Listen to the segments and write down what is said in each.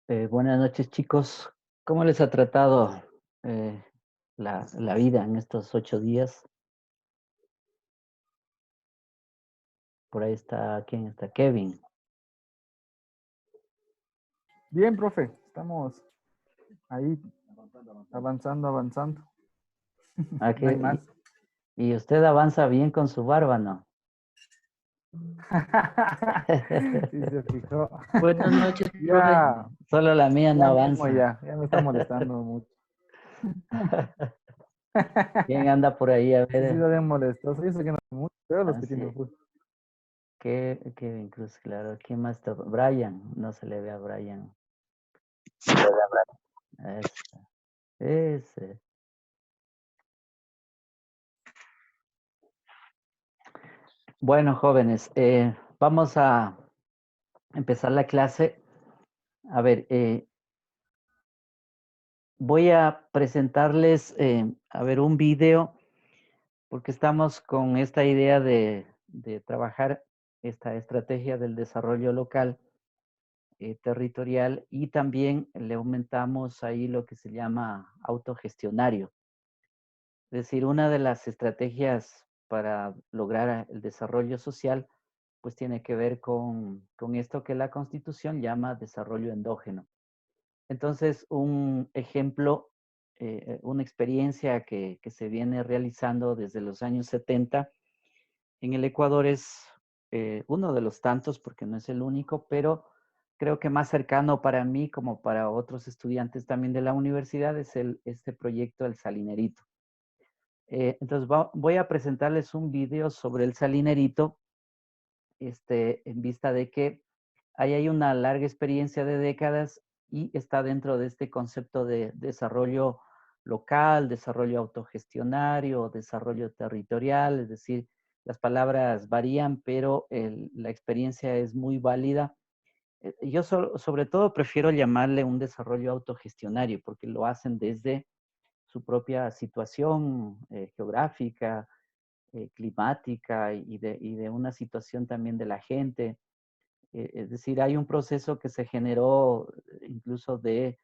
Buenas noches, chicos. ¿Cómo les ha tratado eh, la vida en estos 8 días? Por ahí está, ¿quién está? Kevin. Bien, profe, estamos ahí avanzando, avanzando. Ah, No hay más. y usted avanza bien con su barba, ¿no? Sí, se fijó. Buenas noches, profe. Ya, Solo la mía no ya mismo avanza. ya me está molestando mucho. ¿Quién anda por ahí? A Sí, sí, ver. está bien molestoso. Yo sé que no es mucho, pero los Ah, que sí. tienen full. Kevin Cruz, claro. ¿Quién más está? Brian. No se le ve a Brian. Ese. Ese. Bueno, jóvenes, vamos a empezar la clase. A ver, voy a presentarles, a ver, un video, porque estamos con esta idea de trabajar esta estrategia del desarrollo local, territorial, y también le aumentamos ahí lo que se llama autogestionario. Es decir, una de las estrategias para lograr el desarrollo social, pues tiene que ver con esto que la Constitución llama desarrollo endógeno. Entonces, un ejemplo, una experiencia que se viene realizando desde los años 70 en el Ecuador es uno de los tantos, porque no es el único, pero creo que más cercano para mí como para otros estudiantes también de la universidad es este proyecto El Salinerito. Entonces, voy a presentarles un video sobre el Salinerito, en vista de que ahí hay una larga experiencia de décadas y está dentro de este concepto de desarrollo local, desarrollo autogestionario, desarrollo territorial, es decir, las palabras varían, pero la experiencia es muy válida. Yo sobre todo prefiero llamarle un desarrollo autogestionario porque lo hacen desde su propia situación geográfica, climática y de una situación también de la gente. Es decir, hay un proceso que se generó incluso de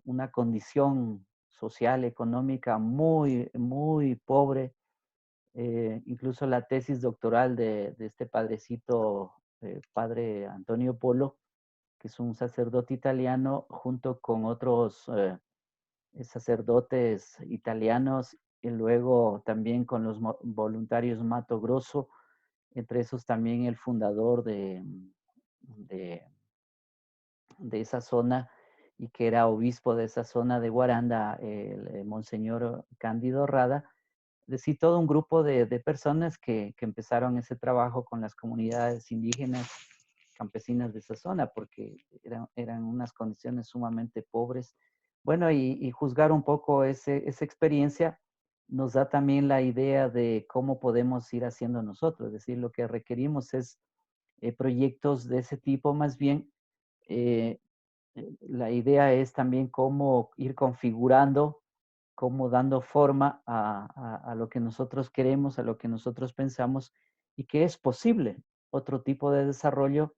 una condición social, económica muy, muy pobre. Incluso la tesis doctoral de este padrecito, padre Antonio Polo, que es un sacerdote italiano, junto con otros sacerdotes italianos y luego también con los voluntarios Mato Grosso, entre esos también el fundador de, de esa zona y que era obispo de esa zona de Guaranda, el Monseñor Cándido Rada. Es decir, todo un grupo de personas que empezaron ese trabajo con las comunidades indígenas, campesinas de esa zona, porque eran unas condiciones sumamente pobres. Bueno, y juzgar un poco esa experiencia nos da también la idea de cómo podemos ir haciendo nosotros. Es decir, lo que requerimos es proyectos de ese tipo más bien. eh, la idea es también cómo ir configurando, cómo dando forma a lo que nosotros queremos, a lo que nosotros pensamos y que es posible otro tipo de desarrollo,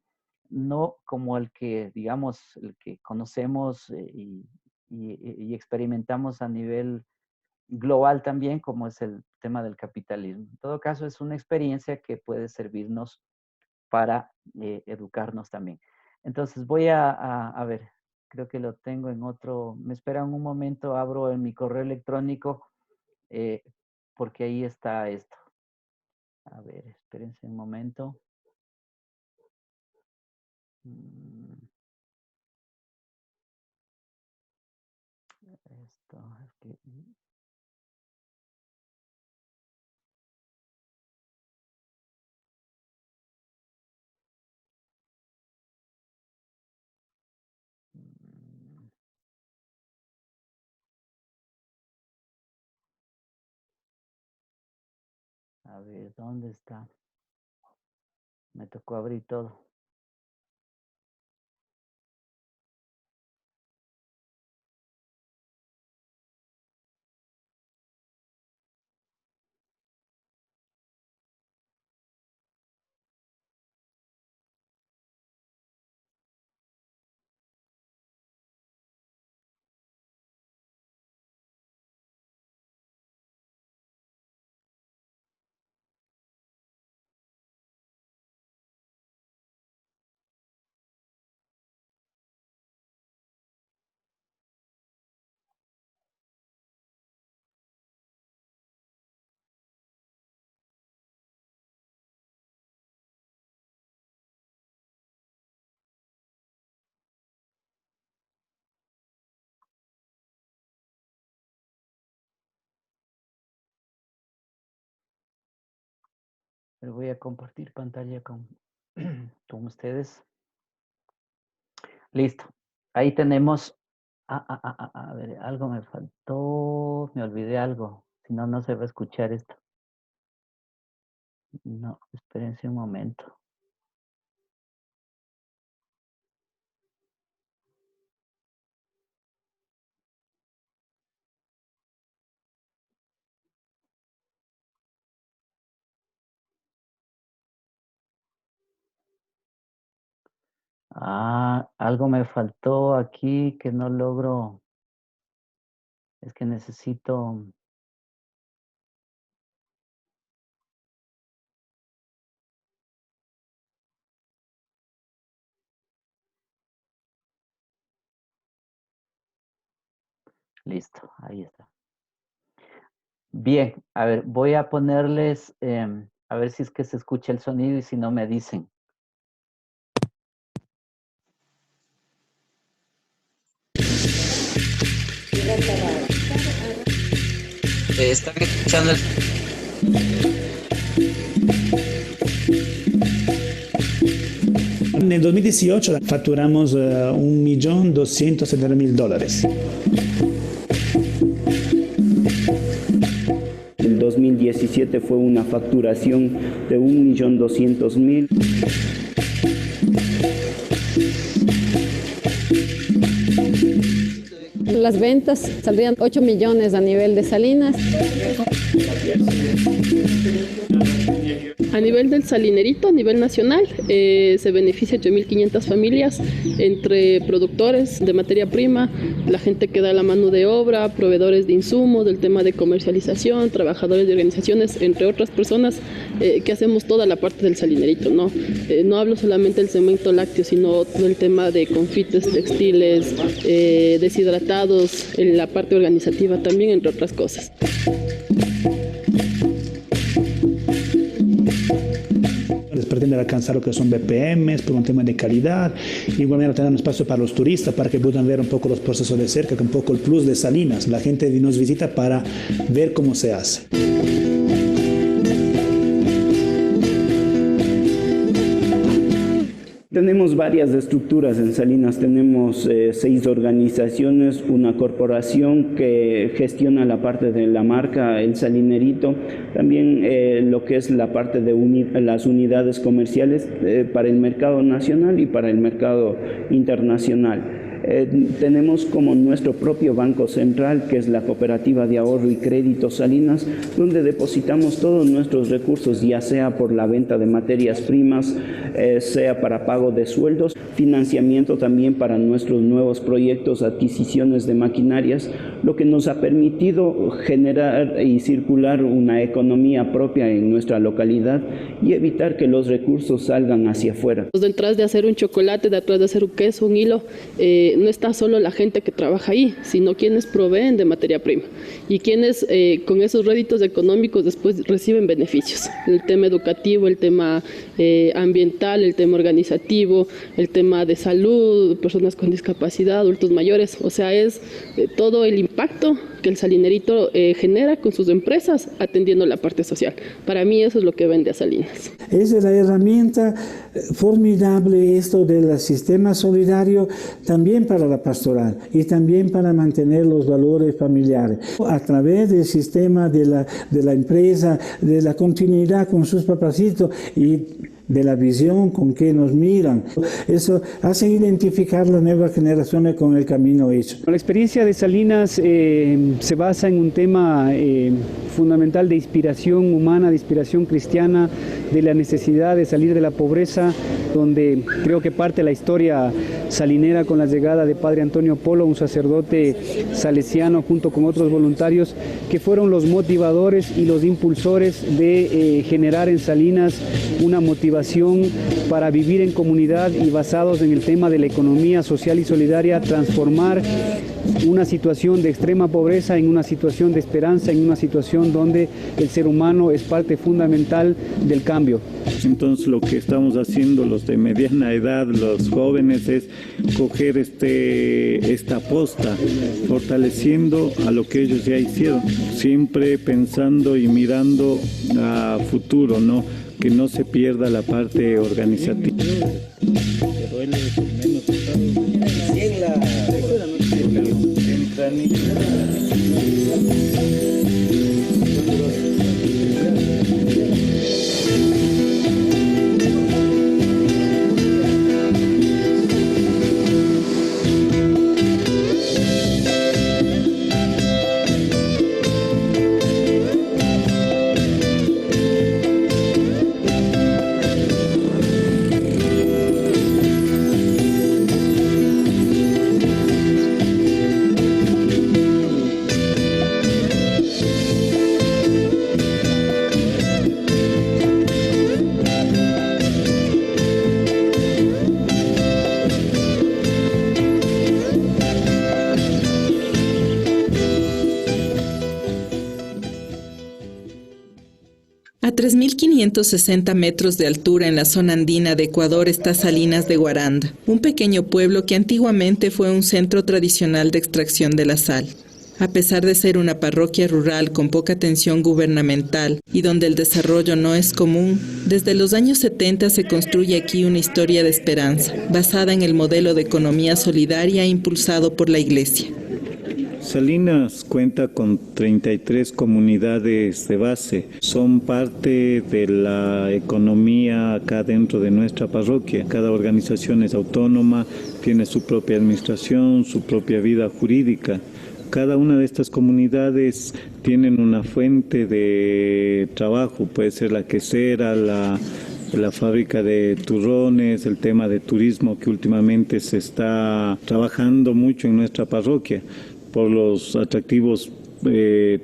no como el que, digamos, el que conocemos y experimentamos a nivel global también, como es el tema del capitalismo. En todo caso, es una experiencia que puede servirnos para educarnos también. Entonces voy a ver, creo que lo tengo en otro, me esperan un momento, abro en mi correo electrónico eh, porque ahí está esto. A ver, espérense un momento. Mm, Esto, es que, mm, a ver, ¿dónde está? Me tocó abrir todo. Pero voy a compartir pantalla con, con ustedes. Listo. Ahí tenemos. A ver, algo me faltó. Me olvidé algo. Si no, no se va a escuchar esto. No, espérense un momento. Algo me faltó aquí que no logro. Es que necesito. Listo, ahí está. Bien, a ver, voy a ponerles, a ver si es que se escucha el sonido y si no me dicen. Están escuchando En el 2018 facturamos $1.270.000. El 2017 fue una facturación de 1.200.000. Las ventas saldrían 8 millones a nivel de Salinas. A nivel del salinerito, a nivel nacional, se beneficia 8.500 familias entre productores de materia prima, la gente que da la mano de obra, proveedores de insumos, del tema de comercialización, trabajadores de organizaciones, entre otras personas que hacemos toda la parte del salinerito, ¿no? No hablo solamente del cemento lácteo, sino todo el tema de confites, textiles, deshidratados, en la parte organizativa también, entre otras cosas. Les pretende alcanzar lo que son BPMs por un tema de calidad. Igualmente tener un espacio para los turistas, para que puedan ver un poco los procesos de cerca, que un poco el plus de Salinas. La gente nos visita para ver cómo se hace. Tenemos varias estructuras en Salinas, tenemos 6 organizaciones, una corporación que gestiona la parte de la marca El Salinerito, también lo que es la parte de las unidades comerciales para el mercado nacional y para el mercado internacional. Tenemos como nuestro propio banco central, que es la Cooperativa de Ahorro y Crédito Salinas, donde depositamos todos nuestros recursos, ya sea por la venta de materias primas, sea para pago de sueldos, financiamiento también para nuestros nuevos proyectos, adquisiciones de maquinarias, lo que nos ha permitido generar y circular una economía propia en nuestra localidad y evitar que los recursos salgan hacia afuera. Detrás de hacer un chocolate, detrás de hacer un queso, un hilo, no está solo la gente que trabaja ahí, sino quienes proveen de materia prima y quienes con esos réditos económicos después reciben beneficios. El tema educativo, el tema ambiental, el tema organizativo, el tema de salud, personas con discapacidad, adultos mayores, o sea, es todo el impacto que el salinerito genera con sus empresas atendiendo la parte social. Para mí eso es lo que vende a Salinas. Esa es la herramienta formidable, esto del sistema solidario, también para la pastoral y también para mantener los valores familiares. A través del sistema de la empresa, de la continuidad con sus papacitos y de la visión con que nos miran. Eso hace identificar las nuevas generaciones con el camino hecho. La experiencia de Salinas se basa en un tema fundamental de inspiración humana, de inspiración cristiana, de la necesidad de salir de la pobreza, donde creo que parte la historia salinera con la llegada de Padre Antonio Polo, un sacerdote salesiano junto con otros voluntarios que fueron los motivadores y los impulsores de generar en Salinas una motivación para vivir en comunidad y basados en el tema de la economía social y solidaria, transformar una situación de extrema pobreza en una situación de esperanza, en una situación donde el ser humano es parte fundamental del cambio. Entonces lo que estamos haciendo los de mediana edad, los jóvenes, es coger esta posta, fortaleciendo a lo que ellos ya hicieron, siempre pensando y mirando a futuro, ¿no? que no se pierda la parte organizativa. A 3.560 metros de altura en la zona andina de Ecuador está Salinas de Guaranda, un pequeño pueblo que antiguamente fue un centro tradicional de extracción de la sal. A pesar de ser una parroquia rural con poca atención gubernamental y donde el desarrollo no es común, desde los años 70 se construye aquí una historia de esperanza, basada en el modelo de economía solidaria impulsado por la Iglesia. Salinas cuenta con 33 comunidades de base. Son parte de la economía acá dentro de nuestra parroquia. Cada organización es autónoma, tiene su propia administración, su propia vida jurídica. Cada una de estas comunidades tienen una fuente de trabajo, puede ser la quesera, la fábrica de turrones, el tema de turismo que últimamente se está trabajando mucho en nuestra parroquia por los atractivos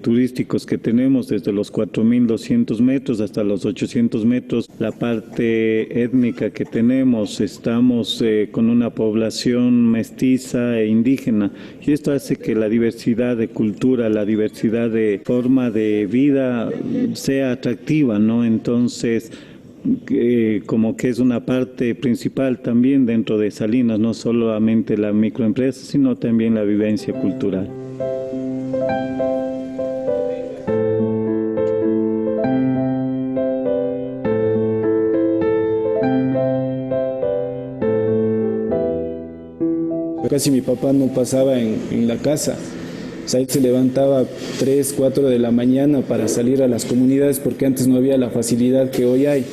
turísticos que tenemos desde los 4.200 metros hasta los 800 metros. La parte étnica que tenemos, estamos con una población mestiza e indígena y esto hace que la diversidad de cultura, la diversidad de forma de vida sea atractiva, ¿no? Entonces, como que es una parte principal también dentro de Salinas, no solamente la microempresa, sino también la vivencia cultural. Casi mi papá no pasaba en la casa. O sea, él se levantaba 3, 4 de la mañana para salir a las comunidades porque antes no había la facilidad que hoy hay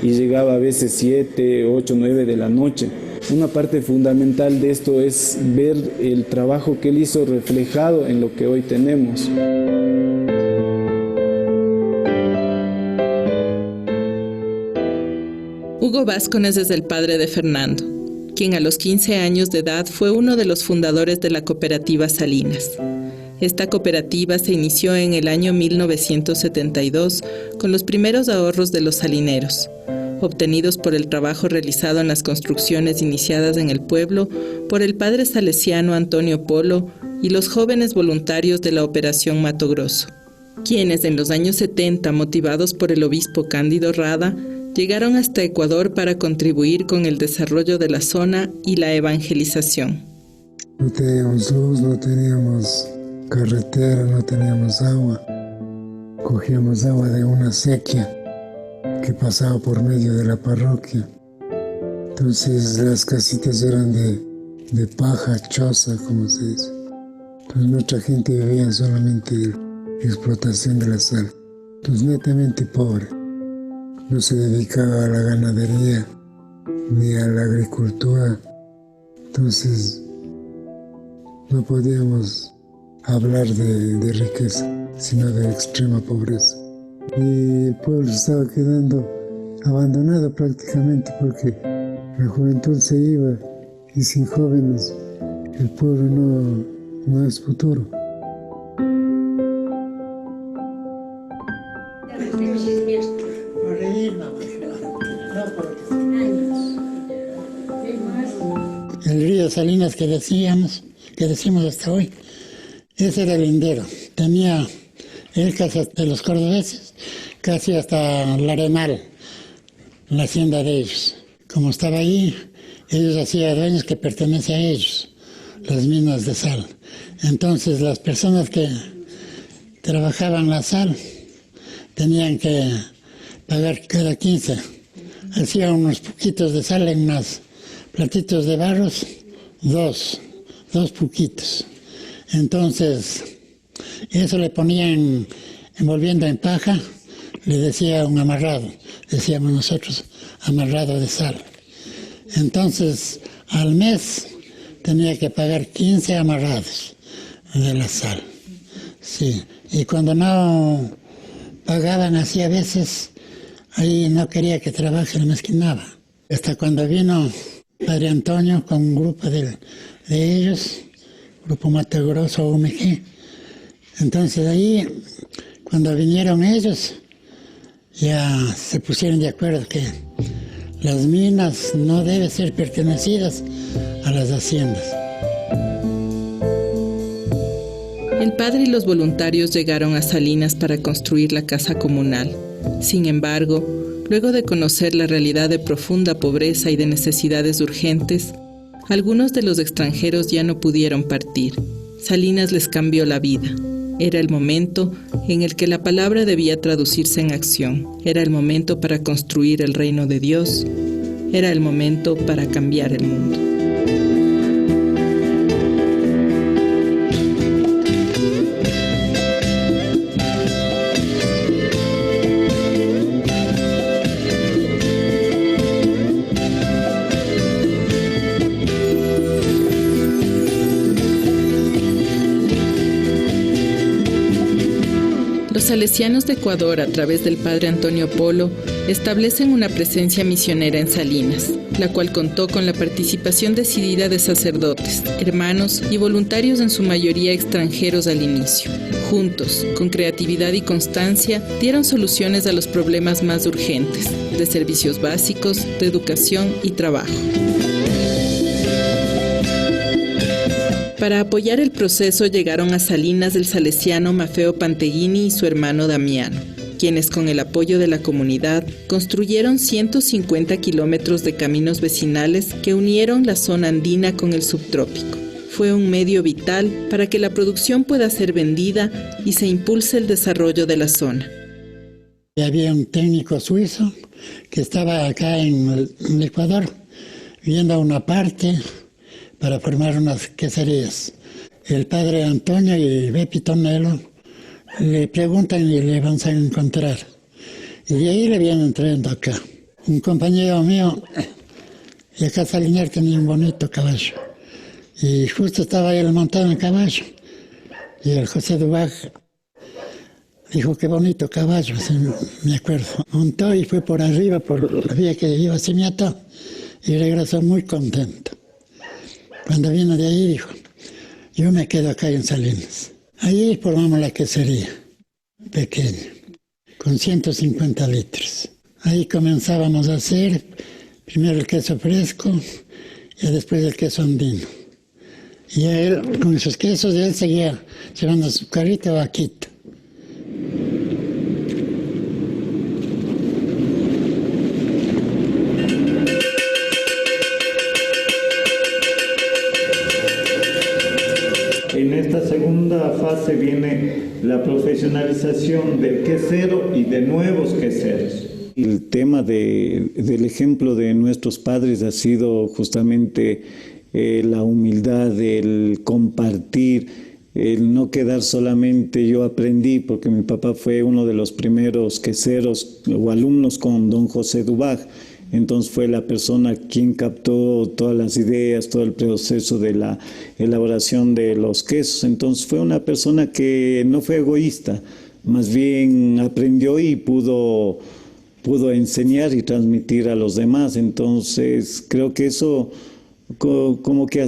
y llegaba a veces 7, 8, 9 de la noche. Una parte fundamental de esto es ver el trabajo que él hizo reflejado en lo que hoy tenemos. Hugo Vázquez es el padre de Fernando, quien a los 15 años de edad fue uno de los fundadores de la cooperativa Salinas. Esta cooperativa se inició en el año 1972 con los primeros ahorros de los salineros, obtenidos por el trabajo realizado en las construcciones iniciadas en el pueblo por el padre salesiano Antonio Polo y los jóvenes voluntarios de la Operación Mato Grosso, quienes en los años 70, motivados por el obispo Cándido Rada, llegaron hasta Ecuador para contribuir con el desarrollo de la zona y la evangelización. No teníamos luz, no teníamos carretera, no teníamos agua. Cogíamos agua de una sequía que pasaba por medio de la parroquia. Entonces las casitas eran de paja, choza, como se dice. Entonces nuestra gente vivía solamente de explotación de la sal. Entonces netamente pobre. No se dedicaba a la ganadería ni a la agricultura. Entonces no podíamos hablar de riqueza, sino de extrema pobreza. Y el pueblo estaba quedando abandonado prácticamente porque la juventud se iba y sin jóvenes el pueblo no es futuro. El río Salinas que decimos hasta hoy, ese era el lindero. Tenía él casi de los cordobeses, casi hasta el Arenal, la hacienda de ellos. Como estaba ahí, ellos hacían dueños que pertenecen a ellos, las minas de sal. Entonces las personas que trabajaban la sal tenían que pagar cada 15. Hacía unos poquitos de sal en unos platitos de barros, dos poquitos. Entonces, eso le ponían envolviendo en paja, le decía un amarrado, decíamos nosotros, amarrado de sal. Entonces, al mes tenía que pagar 15 amarrados de la sal. Sí, y cuando no pagaban así a veces, ahí no quería que trabaje, le mezquinaba. Hasta cuando vino Padre Antonio con un grupo de ellos, Grupo Mato Grosso, UMG. Entonces ahí, cuando vinieron ellos, ya se pusieron de acuerdo que las minas no deben ser pertenecidas a las haciendas. El padre y los voluntarios llegaron a Salinas para construir la casa comunal. Sin embargo, luego de conocer la realidad de profunda pobreza y de necesidades urgentes, algunos de los extranjeros ya no pudieron partir. Salinas les cambió la vida. Era el momento en el que la palabra debía traducirse en acción. Era el momento para construir el reino de Dios. Era el momento para cambiar el mundo. Los salesianos de Ecuador, a través del padre Antonio Polo, establecen una presencia misionera en Salinas, la cual contó con la participación decidida de sacerdotes, hermanos y voluntarios, en su mayoría extranjeros al inicio. Juntos, con creatividad y constancia, dieron soluciones a los problemas más urgentes, de servicios básicos, de educación y trabajo. Para apoyar el proceso llegaron a Salinas el salesiano Maffeo Panteghini y su hermano Damiano, quienes con el apoyo de la comunidad construyeron 150 kilómetros de caminos vecinales que unieron la zona andina con el subtrópico. Fue un medio vital para que la producción pueda ser vendida y se impulse el desarrollo de la zona. Y había un técnico suizo que estaba acá en el Ecuador, viendo una parte para formar unas queserías. El padre Antonio y Bepi Tonelo le preguntan y le van a encontrar. Y de ahí le vienen trayendo acá. Un compañero mío, y acá Salinar tenía un bonito caballo. Y justo estaba él montado en el caballo. Y el José Dubaj dijo, qué bonito caballo, así me acuerdo. Montó y fue por arriba, por la vía que iba a Simiato, y regresó muy contento. Cuando vino de ahí dijo, yo me quedo acá en Salinas. Ahí formamos la quesería, pequeña, con 150 litros. Ahí comenzábamos a hacer primero el queso fresco y después el queso andino. Y él, con esos quesos, él seguía llevando su carrito o vaquita. En esta segunda fase viene la profesionalización del quesero y de nuevos queseros. El tema del ejemplo de nuestros padres ha sido justamente la humildad, el compartir, el no quedar solamente yo aprendí, porque mi papá fue uno de los primeros queseros o alumnos con don José Dubaj. Entonces fue la persona quien captó todas las ideas, todo el proceso de la elaboración de los quesos. Entonces fue una persona que no fue egoísta, más bien aprendió y pudo enseñar y transmitir a los demás. Entonces creo que eso como que ha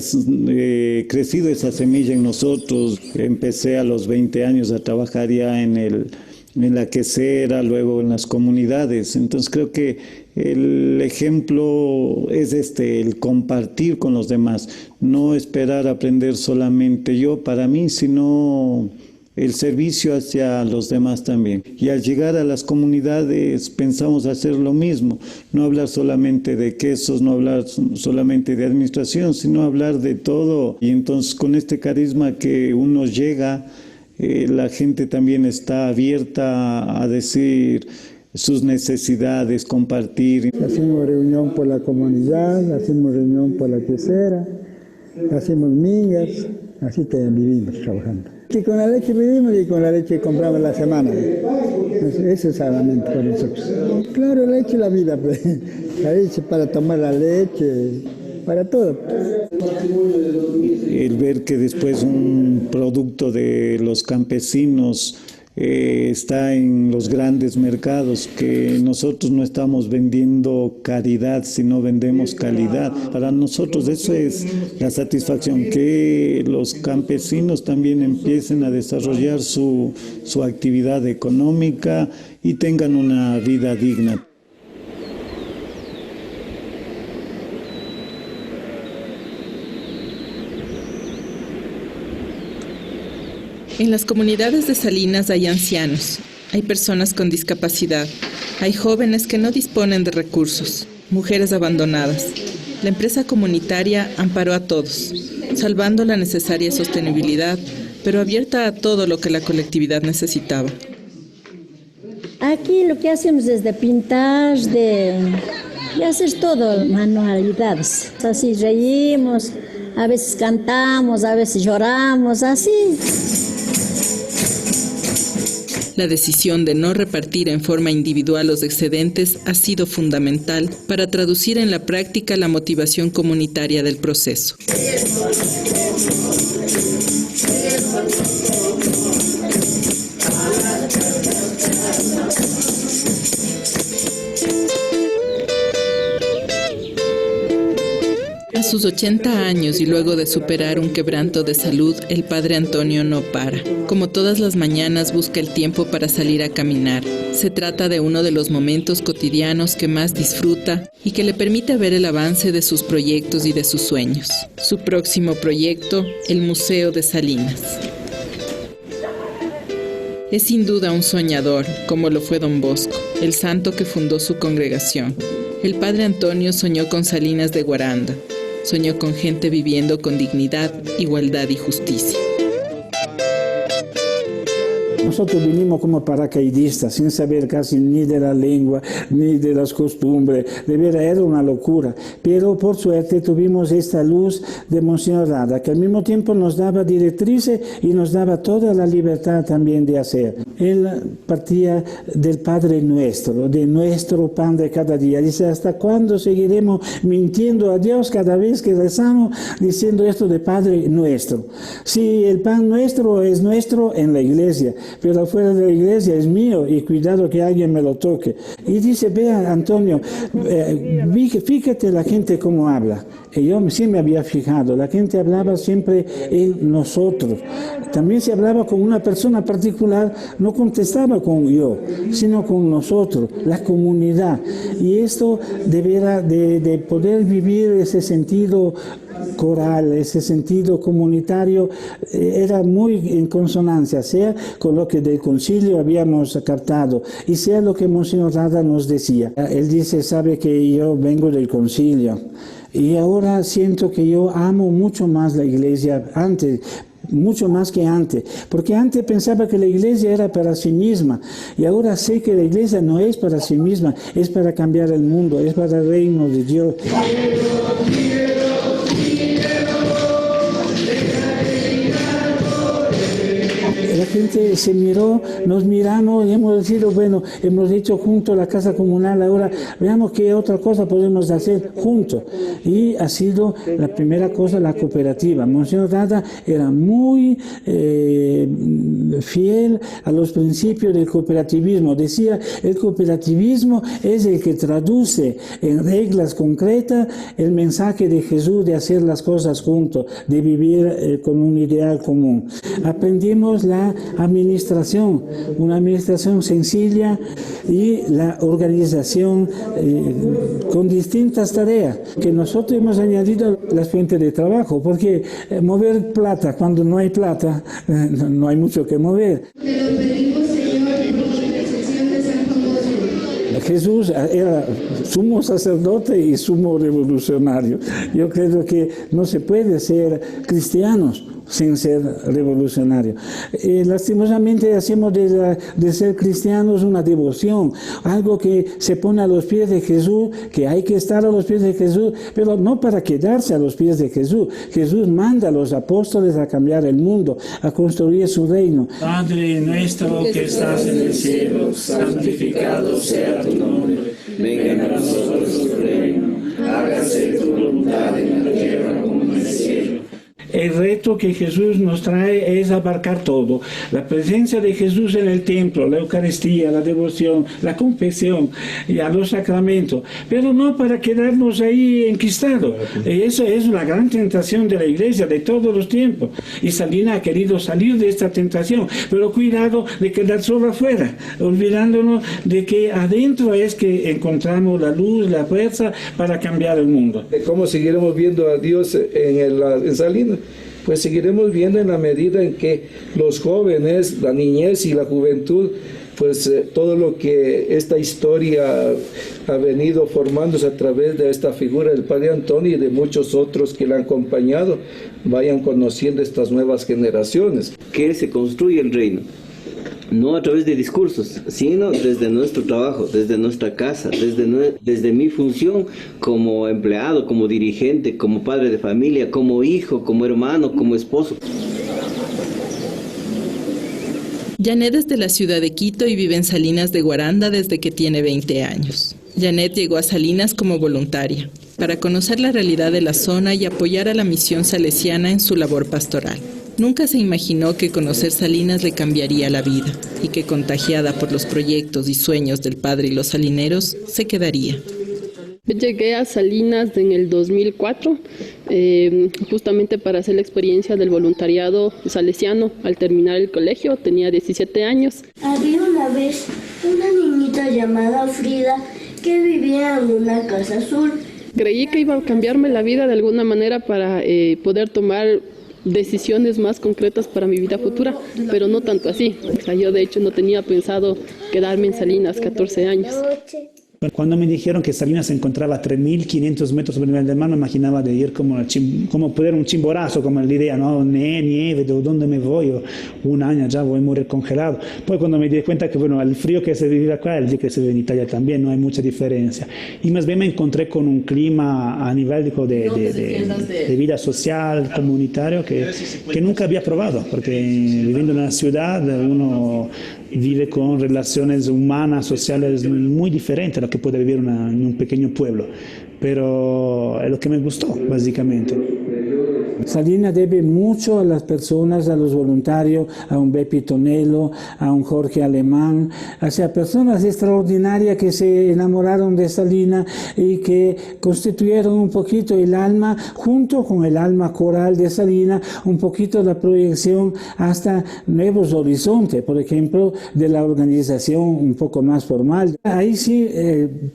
crecido esa semilla en nosotros. Empecé a los 20 años a trabajar ya en la quesera, luego en las comunidades. Entonces creo que el ejemplo es el compartir con los demás, no esperar aprender solamente yo para mí, sino el servicio hacia los demás también. Y al llegar a las comunidades pensamos hacer lo mismo, no hablar solamente de quesos, no hablar solamente de administración, sino hablar de todo. Y entonces con este carisma que uno llega, la gente también está abierta a decir, sus necesidades, compartir. Hacemos reunión por la comunidad, hacemos reunión por la quesera, hacemos mingas, así vivimos trabajando. Y con la leche vivimos y con la leche compramos la semana. Eso es solamente para nosotros. Claro, la leche es la vida, pues. La leche para tomar la leche, para todo. El ver que después un producto de los campesinos está en los grandes mercados, que nosotros no estamos vendiendo caridad, sino vendemos calidad. Para nosotros eso es la satisfacción, que los campesinos también empiecen a desarrollar su actividad económica y tengan una vida digna. En las comunidades de Salinas hay ancianos, hay personas con discapacidad, hay jóvenes que no disponen de recursos, mujeres abandonadas. La empresa comunitaria amparó a todos, salvando la necesaria sostenibilidad, pero abierta a todo lo que la colectividad necesitaba. Aquí lo que hacemos es de pintar, de hacer todo, manualidades. Así reímos, a veces cantamos, a veces lloramos, así. La decisión de no repartir en forma individual los excedentes ha sido fundamental para traducir en la práctica la motivación comunitaria del proceso. A sus 80 años y luego de superar un quebranto de salud, el padre Antonio no para. Como todas las mañanas, busca el tiempo para salir a caminar. Se trata de uno de los momentos cotidianos que más disfruta y que le permite ver el avance de sus proyectos y de sus sueños. Su próximo proyecto, el Museo de Salinas. Es sin duda un soñador, como lo fue Don Bosco, el santo que fundó su congregación. El padre Antonio soñó con Salinas de Guaranda. Soñó con gente viviendo con dignidad, igualdad y justicia. Nosotros vinimos como paracaidistas, sin saber casi ni de la lengua, ni de las costumbres. De veras era una locura. Pero por suerte tuvimos esta luz de Monseñor Rada, que al mismo tiempo nos daba directrices y nos daba toda la libertad también de hacer. Él partía del Padre Nuestro, de nuestro pan de cada día. Dice, ¿hasta cuándo seguiremos mintiendo a Dios cada vez que rezamos diciendo esto de Padre Nuestro? Si el pan nuestro es nuestro en la iglesia, pero afuera de la iglesia es mío y cuidado que alguien me lo toque. Y dice, vea Antonio, fíjate la gente cómo habla. Y yo sí me había fijado, la gente hablaba siempre en nosotros. También se hablaba con una persona particular, no contestaba con yo, sino con nosotros, la comunidad. Y esto debiera de poder vivir ese sentido coral, ese sentido comunitario, era muy en consonancia, sea con lo que del concilio habíamos captado y sea lo que Monseñor Rada nos decía. Él dice, sabe que yo vengo del concilio y ahora siento que yo amo mucho más la iglesia antes, mucho más que antes, porque antes pensaba que la iglesia era para sí misma y ahora sé que la iglesia no es para sí misma, es para cambiar el mundo, es para el reino de Dios. La gente se miró, nos miramos y hemos decidido, bueno, hemos hecho juntos la casa comunal, ahora veamos qué otra cosa podemos hacer juntos. Y ha sido la primera cosa la cooperativa. Monseñor Rada era muy fiel a los principios del cooperativismo. Decía, el cooperativismo es el que traduce en reglas concretas el mensaje de Jesús de hacer las cosas juntos, de vivir con un ideal común. Aprendimos la administración, una administración sencilla y la organización con distintas tareas que nosotros hemos añadido las fuentes de trabajo, porque mover plata cuando no hay plata, no hay mucho que mover. Jesús era sumo sacerdote y sumo revolucionario. Yo creo que no se puede ser cristianos sin ser revolucionario. Lastimosamente hacemos de ser cristianos una devoción, algo que se pone a los pies de Jesús, que hay que estar a los pies de Jesús, pero no para quedarse a los pies de Jesús. Jesús manda a los apóstoles a cambiar el mundo, a construir su reino. Padre nuestro que estás en el cielo, santificado sea tu nombre. Venga a nosotros tu reino. Hágase tu voluntad en la tierra como en el cielo. El reto que Jesús nos trae es abarcar todo. La presencia de Jesús en el templo, la Eucaristía, la devoción, la confesión y a los sacramentos. Pero no para quedarnos ahí enquistados. Esa es la gran tentación de la Iglesia de todos los tiempos. Y Salinas ha querido salir de esta tentación. Pero cuidado de quedar solo afuera, olvidándonos de que adentro es que encontramos la luz, la fuerza para cambiar el mundo. ¿Cómo seguiremos viendo a Dios en Salinas? Pues seguiremos viendo en la medida en que los jóvenes, la niñez y la juventud, pues todo lo que esta historia ha venido formándose a través de esta figura del Padre Antonio y de muchos otros que la han acompañado, vayan conociendo estas nuevas generaciones. Que se construye el reino, no a través de discursos, sino desde nuestro trabajo, desde nuestra casa, desde mi función como empleado, como dirigente, como padre de familia, como hijo, como hermano, como esposo. Janet es de la ciudad de Quito y vive en Salinas de Guaranda desde que tiene 20 años. Janet llegó a Salinas como voluntaria, para conocer la realidad de la zona y apoyar a la misión salesiana en su labor pastoral. Nunca se imaginó que conocer Salinas le cambiaría la vida y que, contagiada por los proyectos y sueños del padre y los salineros, se quedaría. Llegué a Salinas en el 2004, justamente para hacer la experiencia del voluntariado salesiano. Al terminar el colegio, tenía 17 años. Había una vez una niñita llamada Frida que vivía en una casa azul. Creí que iba a cambiarme la vida de alguna manera para poder tomar decisiones más concretas para mi vida futura, pero no tanto así. O sea, yo de hecho no tenía pensado quedarme en Salinas 14 años. Cuando me dijeron que Salinas se encontraba a 3.500 metros sobre el nivel del mar, me imaginaba de ir como poder un chimborazo, como la idea, ¿no? Nieve, ¿de dónde me voy? O un año ya voy a morir congelado. Pues cuando me di cuenta que, bueno, el frío que se vive acá, el día que se vive en Italia también, no hay mucha diferencia. Y más bien me encontré con un clima a nivel de vida social, comunitario, que nunca había probado, porque viviendo en una ciudad uno vive con relaciones humanas, sociales muy diferentes a lo que puede vivir en un pequeño pueblo. Pero es lo que me gustó, básicamente. Salinas debe mucho a las personas, a los voluntarios, a un Bepi Tonelo, a un Jorge Alemán, o sea, personas extraordinarias que se enamoraron de Salinas y que constituyeron un poquito el alma, junto con el alma coral de Salinas, un poquito la proyección hasta nuevos horizontes, por ejemplo, de la organización un poco más formal. Ahí sí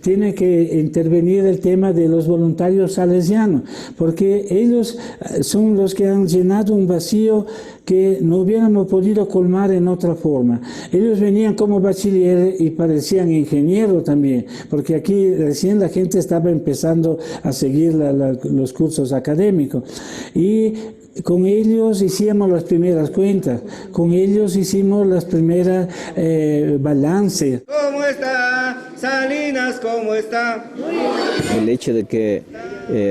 tiene que intervenir el tema de los voluntarios salesianos, porque ellos son los que han llenado un vacío que no hubiéramos podido colmar en otra forma. Ellos venían como bachilleres y parecían ingenieros también, porque aquí recién la gente estaba empezando a seguir los cursos académicos. Y con ellos hicimos las primeras cuentas, con ellos hicimos las primeras balances. ¿Cómo está? Salinas, ¿cómo está? El hecho de que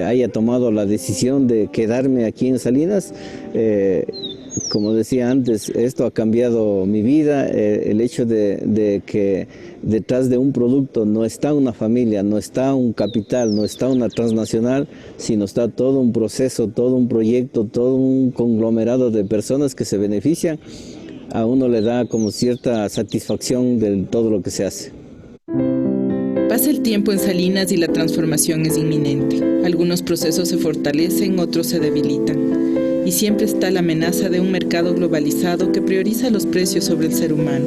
haya tomado la decisión de quedarme aquí en Salinas, como decía antes, esto ha cambiado mi vida. El hecho de que detrás de un producto no está una familia, no está un capital, no está una transnacional, sino está todo un proceso, todo un proyecto, todo un conglomerado de personas que se benefician, a uno le da como cierta satisfacción de todo lo que se hace. Pasa el tiempo en Salinas y la transformación es inminente. Algunos procesos se fortalecen, otros se debilitan. Y siempre está la amenaza de un mercado globalizado que prioriza los precios sobre el ser humano.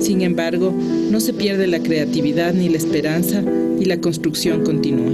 Sin embargo, no se pierde la creatividad ni la esperanza y la construcción continúa.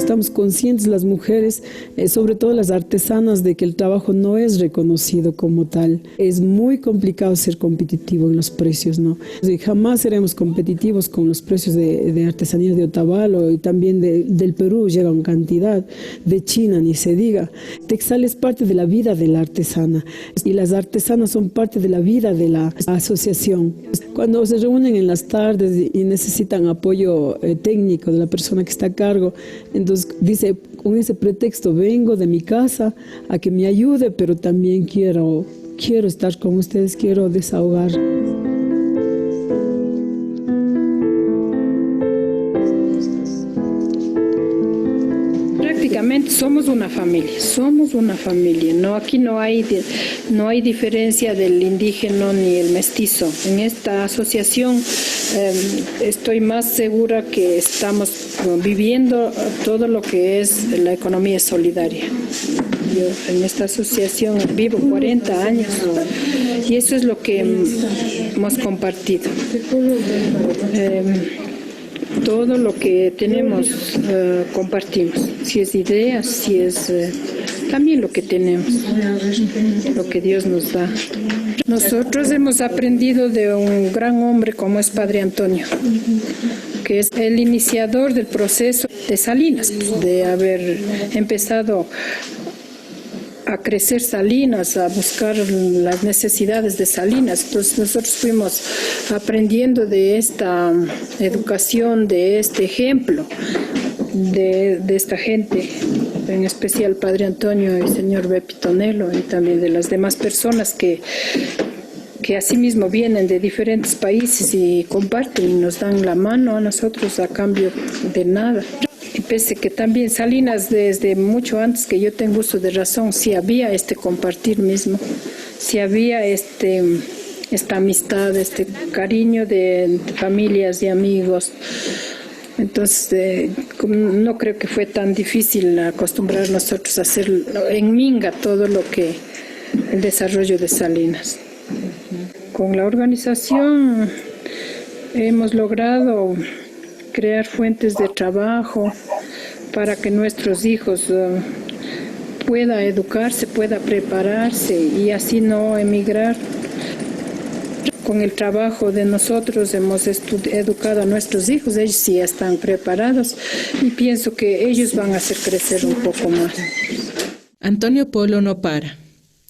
Estamos conscientes las mujeres, sobre todo las artesanas, de que el trabajo no es reconocido como tal. Es muy complicado ser competitivo en los precios, ¿no? Y jamás seremos competitivos con los precios de artesanía de Otavalo y también del Perú, llega en cantidad, de China ni se diga. Texal es parte de la vida de la artesana y las artesanas son parte de la vida de la asociación. Cuando se reúnen en las tardes y necesitan apoyo técnico de la persona que está a cargo, entonces dice, con ese pretexto vengo de mi casa a que me ayude, pero también quiero estar con ustedes, quiero desahogar. Prácticamente somos una familia, no, aquí no hay diferencia del indígena ni el mestizo. En esta asociación estoy más segura que estamos viviendo todo lo que es la economía solidaria. Yo en esta asociación vivo 40 años y eso es lo que hemos compartido. Todo lo que tenemos compartimos, si es ideas, si es también lo que tenemos, lo que Dios nos da. Nosotros hemos aprendido de un gran hombre como es Padre Antonio, que es el iniciador del proceso de Salinas, de haber empezado a crecer Salinas, a buscar las necesidades de Salinas. Entonces nosotros fuimos aprendiendo de esta educación, de este ejemplo, de esta gente, en especial Padre Antonio y señor Bepi Tonelo, y también de las demás personas que asimismo vienen de diferentes países y comparten y nos dan la mano a nosotros a cambio de nada. Y pese que también Salinas, desde mucho antes que yo tengo uso de razón, sí había este compartir mismo, sí había esta amistad, este cariño de familias y amigos. Entonces, no creo que fue tan difícil acostumbrar nosotros a hacer en Minga todo lo que el desarrollo de Salinas. Con la organización hemos logrado crear fuentes de trabajo para que nuestros hijos puedan educarse, puedan prepararse y así no emigrar. Con el trabajo de nosotros hemos educado a nuestros hijos, ellos sí están preparados y pienso que ellos van a hacer crecer un poco más. Antonio Polo no para.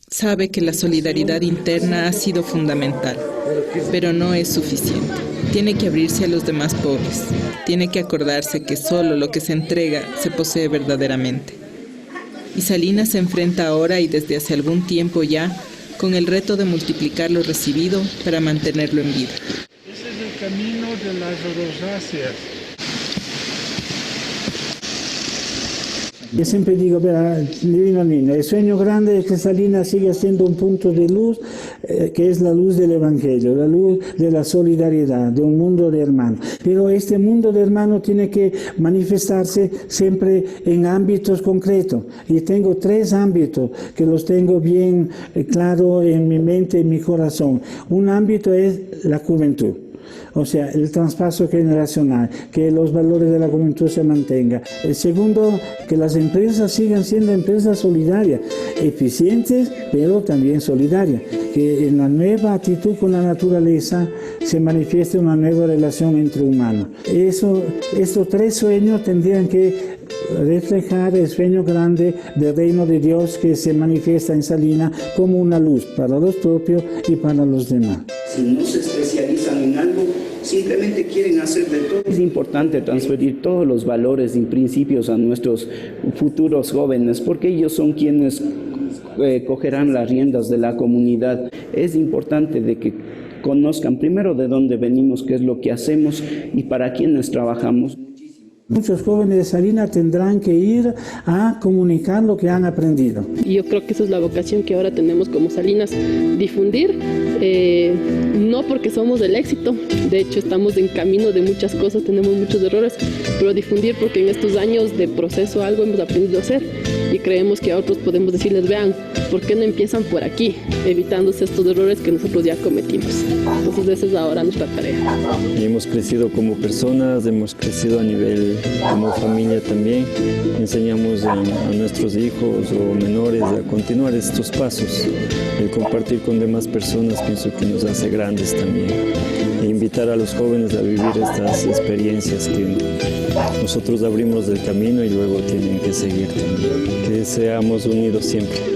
Sabe que la solidaridad interna ha sido fundamental, pero no es suficiente. Tiene que abrirse a los demás pobres. Tiene que acordarse que solo lo que se entrega se posee verdaderamente. Y Salinas se enfrenta ahora y desde hace algún tiempo ya con el reto de multiplicar lo recibido para mantenerlo en vida. Ese es el camino de las rosáceas. Yo siempre digo, Divino Niño, el sueño grande es que Salinas siga siendo un punto de luz, que es la luz del Evangelio, la luz de la solidaridad, de un mundo de hermanos. Pero este mundo de hermanos tiene que manifestarse siempre en ámbitos concretos. Y tengo 3 ámbitos que los tengo bien claro en mi mente, en mi corazón. Un ámbito es la juventud. O sea, el traspaso generacional, que los valores de la juventud se mantengan. El segundo, que las empresas sigan siendo empresas solidarias, eficientes, pero también solidarias. Que en la nueva actitud con la naturaleza se manifieste una nueva relación entre humanos. Estos 3 sueños tendrían que reflejar el sueño grande del reino de Dios que se manifiesta en Salinas como una luz para los propios y para los demás. Si no se especializan en algo, simplemente quieren hacer de todo. Es importante transferir todos los valores y principios a nuestros futuros jóvenes, porque ellos son quienes cogerán las riendas de la comunidad. Es importante de que conozcan primero de dónde venimos, qué es lo que hacemos y para quiénes trabajamos. Muchos jóvenes de Salinas tendrán que ir a comunicar lo que han aprendido. Y yo creo que esa es la vocación que ahora tenemos como Salinas, difundir, no porque somos el éxito, de hecho estamos en camino de muchas cosas, tenemos muchos errores, pero difundir porque en estos años de proceso algo hemos aprendido a hacer y creemos que a otros podemos decirles, vean, ¿por qué no empiezan por aquí, evitándose estos errores que nosotros ya cometimos? Entonces esa es ahora nuestra tarea. Y hemos crecido como personas, hemos crecido a nivel como familia también enseñamos a nuestros hijos o menores a continuar estos pasos. El compartir con demás personas pienso que nos hace grandes también. E invitar a los jóvenes a vivir estas experiencias que nosotros abrimos del camino y luego tienen que seguir también. Que seamos unidos siempre.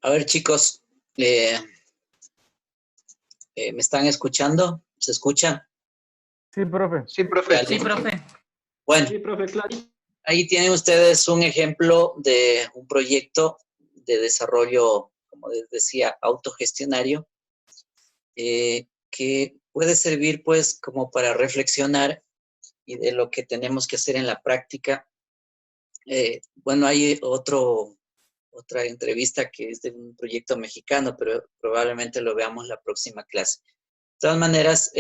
A ver, chicos, ¿me están escuchando? ¿Se escucha? Sí, profe. Sí, profe. Sí, profe. Bueno, Sí, profe, claro. ahí tienen ustedes un ejemplo de un proyecto de desarrollo, como les decía, autogestionario, que puede servir pues como para reflexionar y de lo que tenemos que hacer en la práctica. Bueno, hay otra entrevista que es de un proyecto mexicano, pero probablemente lo veamos la próxima clase. De todas maneras,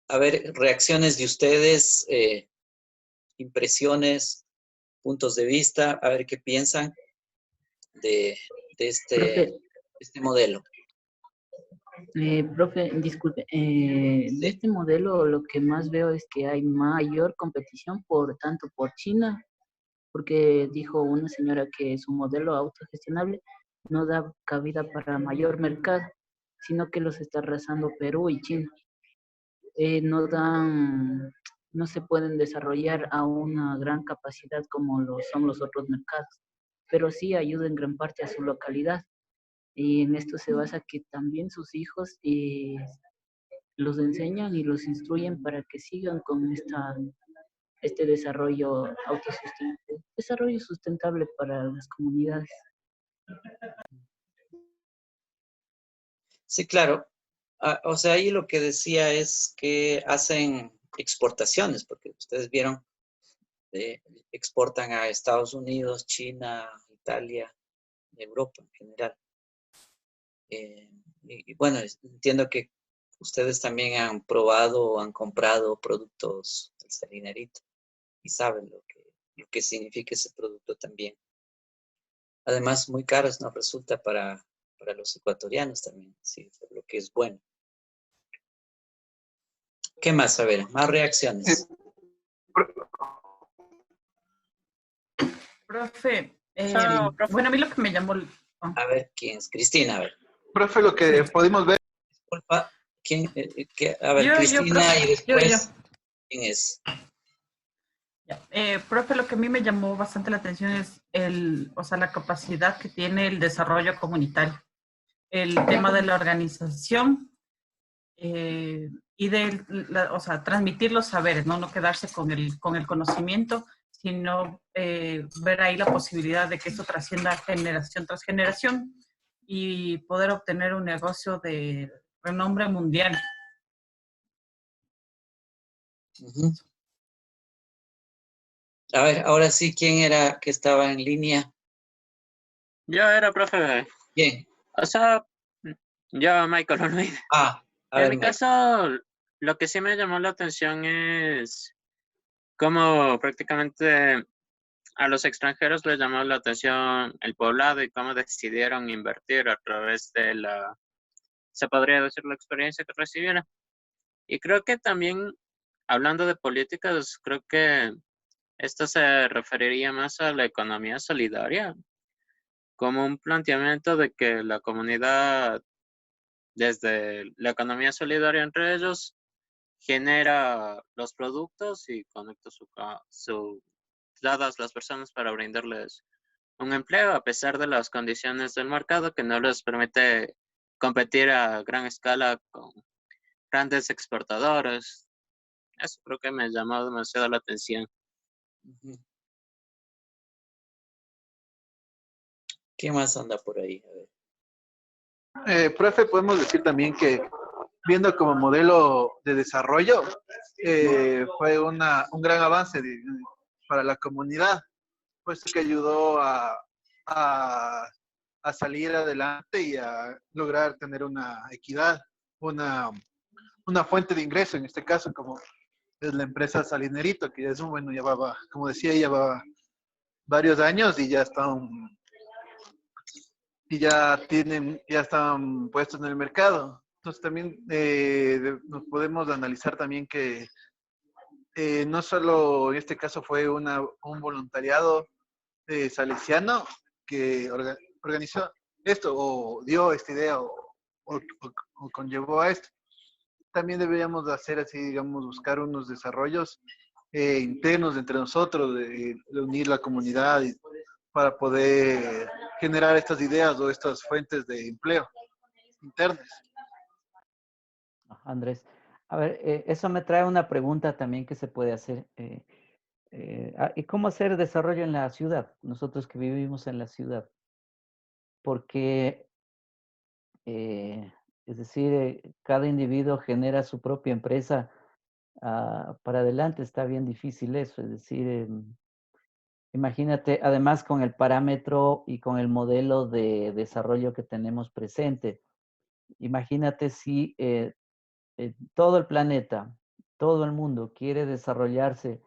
a ver, reacciones de ustedes, impresiones, puntos de vista, a ver qué piensan de este modelo. Profe, disculpe, de este modelo lo que más veo es que hay mayor competición tanto por China, porque dijo una señora que su modelo autogestionable no da cabida para mayor mercado, sino que los está arrasando Perú y China. No se pueden desarrollar a una gran capacidad como lo son los otros mercados, pero sí ayuda en gran parte a su localidad. Y en esto se basa que también sus hijos los enseñan y los instruyen para que sigan con este desarrollo autosustentable, desarrollo sustentable para las comunidades. Sí, claro. O sea, ahí lo que decía es que hacen exportaciones, porque ustedes vieron, exportan a Estados Unidos, China, Italia, Europa en general. Y bueno, entiendo que ustedes también han probado o han comprado productos del Salinerito y saben lo que significa ese producto también. Además, muy caros nos resulta para los ecuatorianos también, sí, por lo que es bueno. ¿Qué más? A ver, más reacciones. Profe, bueno, a mí lo que me llamó... A ver, ¿quién es? Cristina, a ver. Profe, lo que pudimos ver... Disculpa, ¿quién? A ver, Cristina, profe, y después, ¿quién es? Profe, lo que a mí me llamó bastante la atención es la capacidad que tiene el desarrollo comunitario, el tema de la organización y de transmitir los saberes, no quedarse con el conocimiento, sino ver ahí la posibilidad de que esto trascienda generación tras generación y poder obtener un negocio de renombre mundial. Uh-huh. A ver, ahora sí, ¿quién era que estaba en línea? Yo era, profe. ¿Quién? O sea, yo, Michael Olvide. En mi caso, lo que sí me llamó la atención es cómo prácticamente a los extranjeros les llamó la atención el poblado y cómo decidieron invertir a través de se podría decir, la experiencia que recibieron. Y creo que también hablando de políticas, creo que esto se referiría más a la economía solidaria, como un planteamiento de que la comunidad, desde la economía solidaria entre ellos, genera los productos y conecta dadas las personas para brindarles un empleo a pesar de las condiciones del mercado que no les permite competir a gran escala con grandes exportadores. Eso creo que me llamó demasiado la atención. ¿Qué más anda por ahí? A ver. Profe, podemos decir también que viendo como modelo de desarrollo, fue un gran avance para la comunidad, puesto que ayudó a salir adelante y a lograr tener una equidad, una fuente de ingreso, en este caso, como es la empresa Salinerito, que ya es bueno, ya va, como decía, ya va varios años y ya están ya están puestos en el mercado. Entonces también nos podemos analizar también que no solo en este caso fue un voluntariado salesiano que organizó esto o dio esta idea o conllevó a esto. También deberíamos hacer así, digamos, buscar unos desarrollos internos entre nosotros, de unir la comunidad para poder generar estas ideas o estas fuentes de empleo internas. Andrés, a ver, eso me trae una pregunta también que se puede hacer. ¿Y cómo hacer desarrollo en la ciudad? Nosotros que vivimos en la ciudad. Porque, es decir, cada individuo genera su propia empresa para adelante. Está bien difícil eso. Es decir, imagínate, además con el parámetro y con el modelo de desarrollo que tenemos presente. Imagínate si todo el planeta, todo el mundo quiere desarrollarse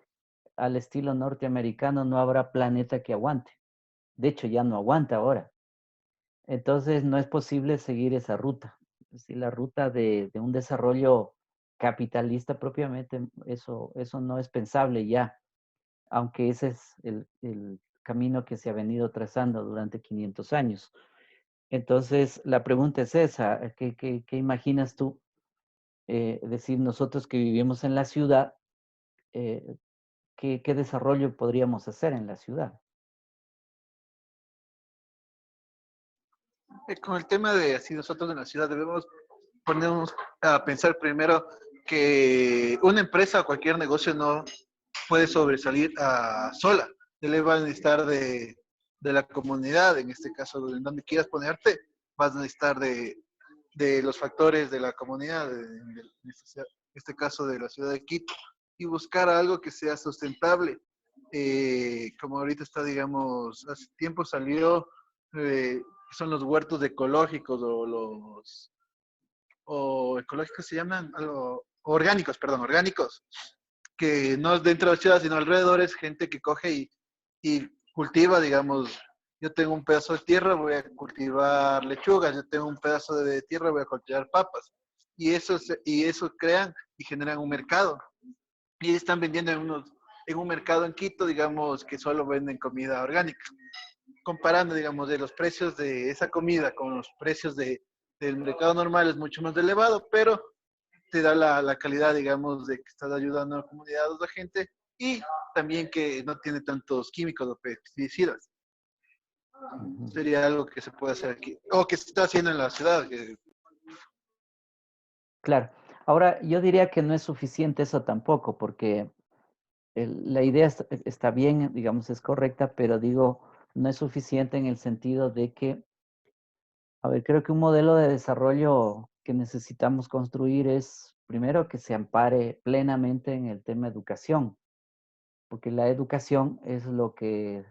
al estilo norteamericano, no habrá planeta que aguante. De hecho, ya no aguanta ahora. Entonces, no es posible seguir esa ruta. Es decir, la ruta de un desarrollo capitalista propiamente, eso no es pensable ya, aunque ese es el camino que se ha venido trazando durante 500 años. Entonces, la pregunta es esa, ¿qué imaginas tú? Es decir, nosotros que vivimos en la ciudad, ¿qué desarrollo podríamos hacer en la ciudad? Con el tema de así nosotros en la ciudad debemos ponernos a pensar primero que una empresa o cualquier negocio no puede sobresalir sola. Le va a necesitar de la comunidad, en este caso, en donde quieras ponerte, vas a necesitar de los factores de la comunidad, en este caso de la ciudad de Quito, y buscar algo que sea sustentable. Como ahorita está, digamos, hace tiempo salió, son los huertos ecológicos o ecológicos se llaman, orgánicos, que no es dentro de la ciudad, sino alrededor, es gente que coge y cultiva, digamos, yo tengo un pedazo de tierra, voy a cultivar lechugas, yo tengo un pedazo de tierra, voy a cultivar papas. Y eso crean y generan un mercado. Y están vendiendo en un mercado en Quito, digamos, que solo venden comida orgánica. Comparando, digamos, de los precios de esa comida con los precios del mercado normal es mucho más elevado, pero te da la calidad, digamos, de que estás ayudando a la comunidad, a la gente, y también que no tiene tantos químicos o pesticidas. Sería algo que se puede hacer aquí, o que se está haciendo en la ciudad. Claro. Ahora, yo diría que no es suficiente eso tampoco, porque la idea está bien, digamos, es correcta, pero digo, no es suficiente en el sentido de que, a ver, creo que un modelo de desarrollo que necesitamos construir es, primero, que se ampare plenamente en el tema educación, porque la educación es lo que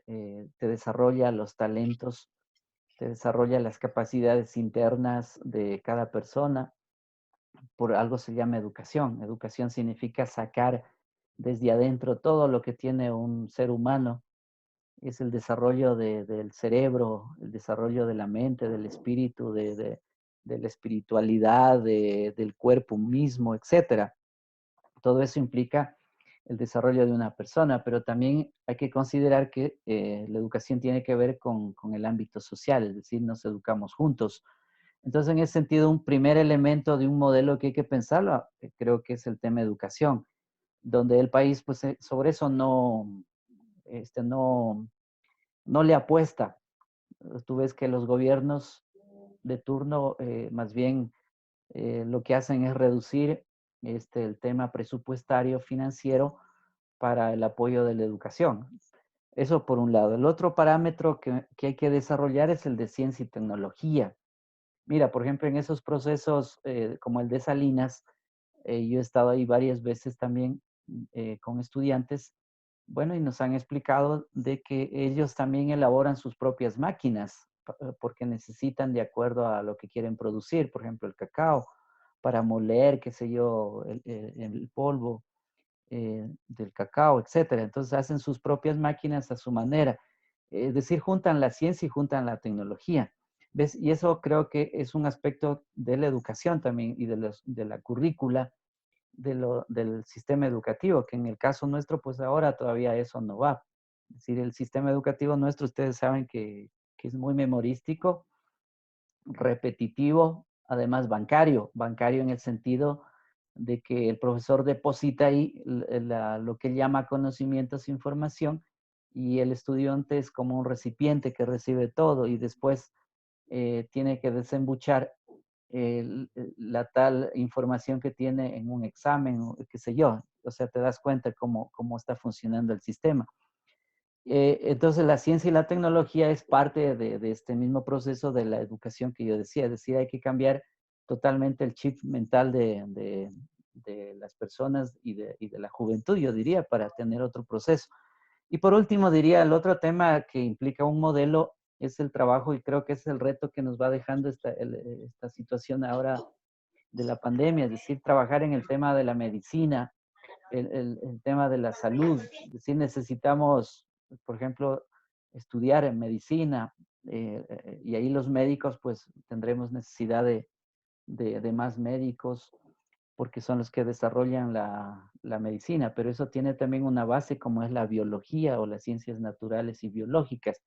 te desarrolla los talentos, te desarrolla las capacidades internas de cada persona. Por algo se llama educación. Educación significa sacar desde adentro todo lo que tiene un ser humano. Es el desarrollo del cerebro, el desarrollo de la mente, del espíritu, de la espiritualidad, del cuerpo mismo, etc. Todo eso implica el desarrollo de una persona, pero también hay que considerar que la educación tiene que ver con el ámbito social, es decir, nos educamos juntos. Entonces, en ese sentido, un primer elemento de un modelo que hay que pensarlo, creo que es el tema educación, donde el país, pues, sobre eso no le apuesta. Tú ves que los gobiernos de turno, más bien, lo que hacen es reducir el tema presupuestario financiero para el apoyo de la educación. Eso por un lado. El otro parámetro que hay que desarrollar es el de ciencia y tecnología. Mira, por ejemplo, en esos procesos como el de Salinas, yo he estado ahí varias veces también con estudiantes, bueno, y nos han explicado de que ellos también elaboran sus propias máquinas porque necesitan de acuerdo a lo que quieren producir, por ejemplo, el cacao, para moler, qué sé yo, el polvo del cacao, etcétera. Entonces hacen sus propias máquinas a su manera. Es decir, juntan la ciencia y juntan la tecnología. ¿Ves? Y eso creo que es un aspecto de la educación también y de la currícula del sistema educativo, que en el caso nuestro, pues ahora todavía eso no va. Es decir, el sistema educativo nuestro, ustedes saben que es muy memorístico, repetitivo, además bancario en el sentido de que el profesor deposita ahí lo que él llama conocimientos e información y el estudiante es como un recipiente que recibe todo y después tiene que desembuchar la tal información que tiene en un examen, o qué sé yo. O sea, te das cuenta cómo está funcionando el sistema. Entonces, la ciencia y la tecnología es parte de este mismo proceso de la educación que yo decía. Es decir, hay que cambiar totalmente el chip mental de las personas y de la juventud, yo diría, para tener otro proceso. Y por último, diría, el otro tema que implica un modelo es el trabajo y creo que es el reto que nos va dejando esta situación ahora de la pandemia, es decir, trabajar en el tema de la medicina, el tema de la salud, es decir, necesitamos, por ejemplo, estudiar en medicina y ahí los médicos pues tendremos necesidad de más médicos porque son los que desarrollan la medicina, pero eso tiene también una base como es la biología o las ciencias naturales y biológicas.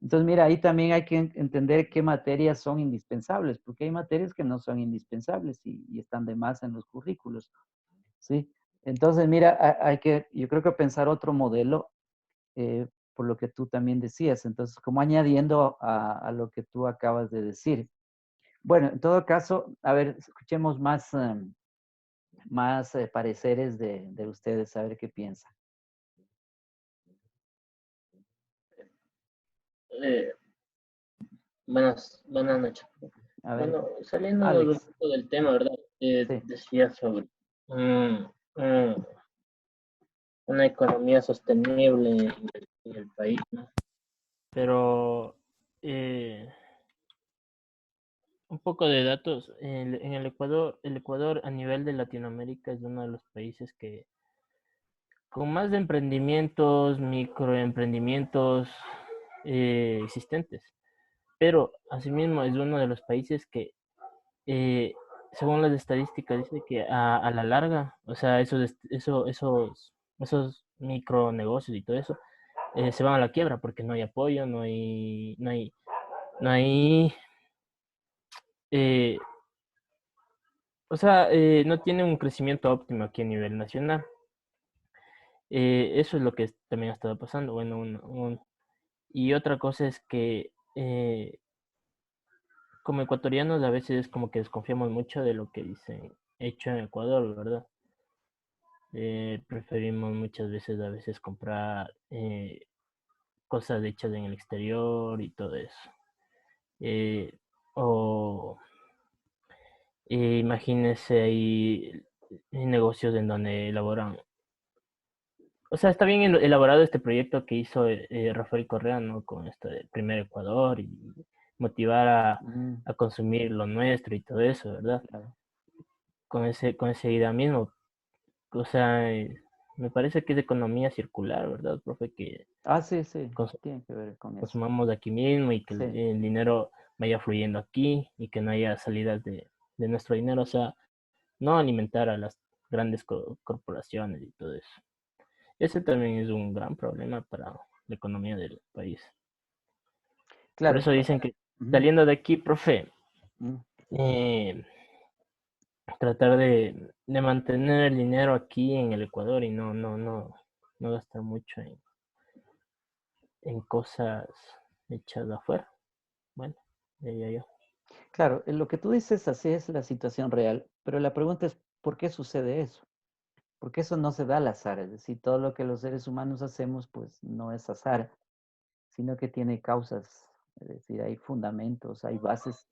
Entonces, mira, ahí también hay que entender qué materias son indispensables, porque hay materias que no son indispensables y están de más en los currículos, ¿sí? Entonces, mira, yo creo que pensar otro modelo, por lo que tú también decías, entonces, como añadiendo a lo que tú acabas de decir. Bueno, en todo caso, a ver, escuchemos más pareceres de ustedes, a ver qué piensan. Buenas noches. A ver, Bueno, saliendo un Alex. poco del tema, ¿verdad? Decía sobre una economía sostenible en el país, ¿no? Pero un poco de datos. En el Ecuador a nivel de Latinoamérica es uno de los países que con más de emprendimientos, microemprendimientos existentes. Pero asimismo es uno de los países que, según las estadísticas, dice que a la larga, o sea, esos micronegocios y todo eso, se van a la quiebra porque no hay apoyo, no hay, o sea, no tiene un crecimiento óptimo aquí a nivel nacional. Eso es lo que también ha estado pasando. Bueno, y otra cosa es que como ecuatorianos a veces como que desconfiamos mucho de lo que dicen hecho en Ecuador, ¿verdad? Preferimos muchas veces a veces comprar cosas hechas en el exterior y todo eso. O imagínense ahí negocios en donde elaboran. O sea, está bien elaborado este proyecto que hizo Rafael Correa, ¿no? Con esto de Primer Ecuador y motivar a consumir lo nuestro y todo eso, ¿verdad? Claro. Con esa idea mismo. O sea, me parece que es economía circular, ¿verdad, profe? Que Sí, tiene que ver con eso. consumamos aquí mismo y que Sí. el dinero vaya fluyendo aquí y que no haya salidas de nuestro dinero. O sea, no alimentar a las grandes corporaciones y todo eso. Ese también es un gran problema para la economía del país. Claro. Por eso dicen que saliendo de aquí, profe, tratar de mantener el dinero aquí en el Ecuador y no gastar mucho en cosas hechas de afuera. Bueno, ya yo. Claro, lo que tú dices, así es la situación real, pero la pregunta es, ¿por qué sucede eso? Porque eso no se da al azar, es decir, todo lo que los seres humanos hacemos, pues no es azar, sino que tiene causas, es decir, hay fundamentos, hay bases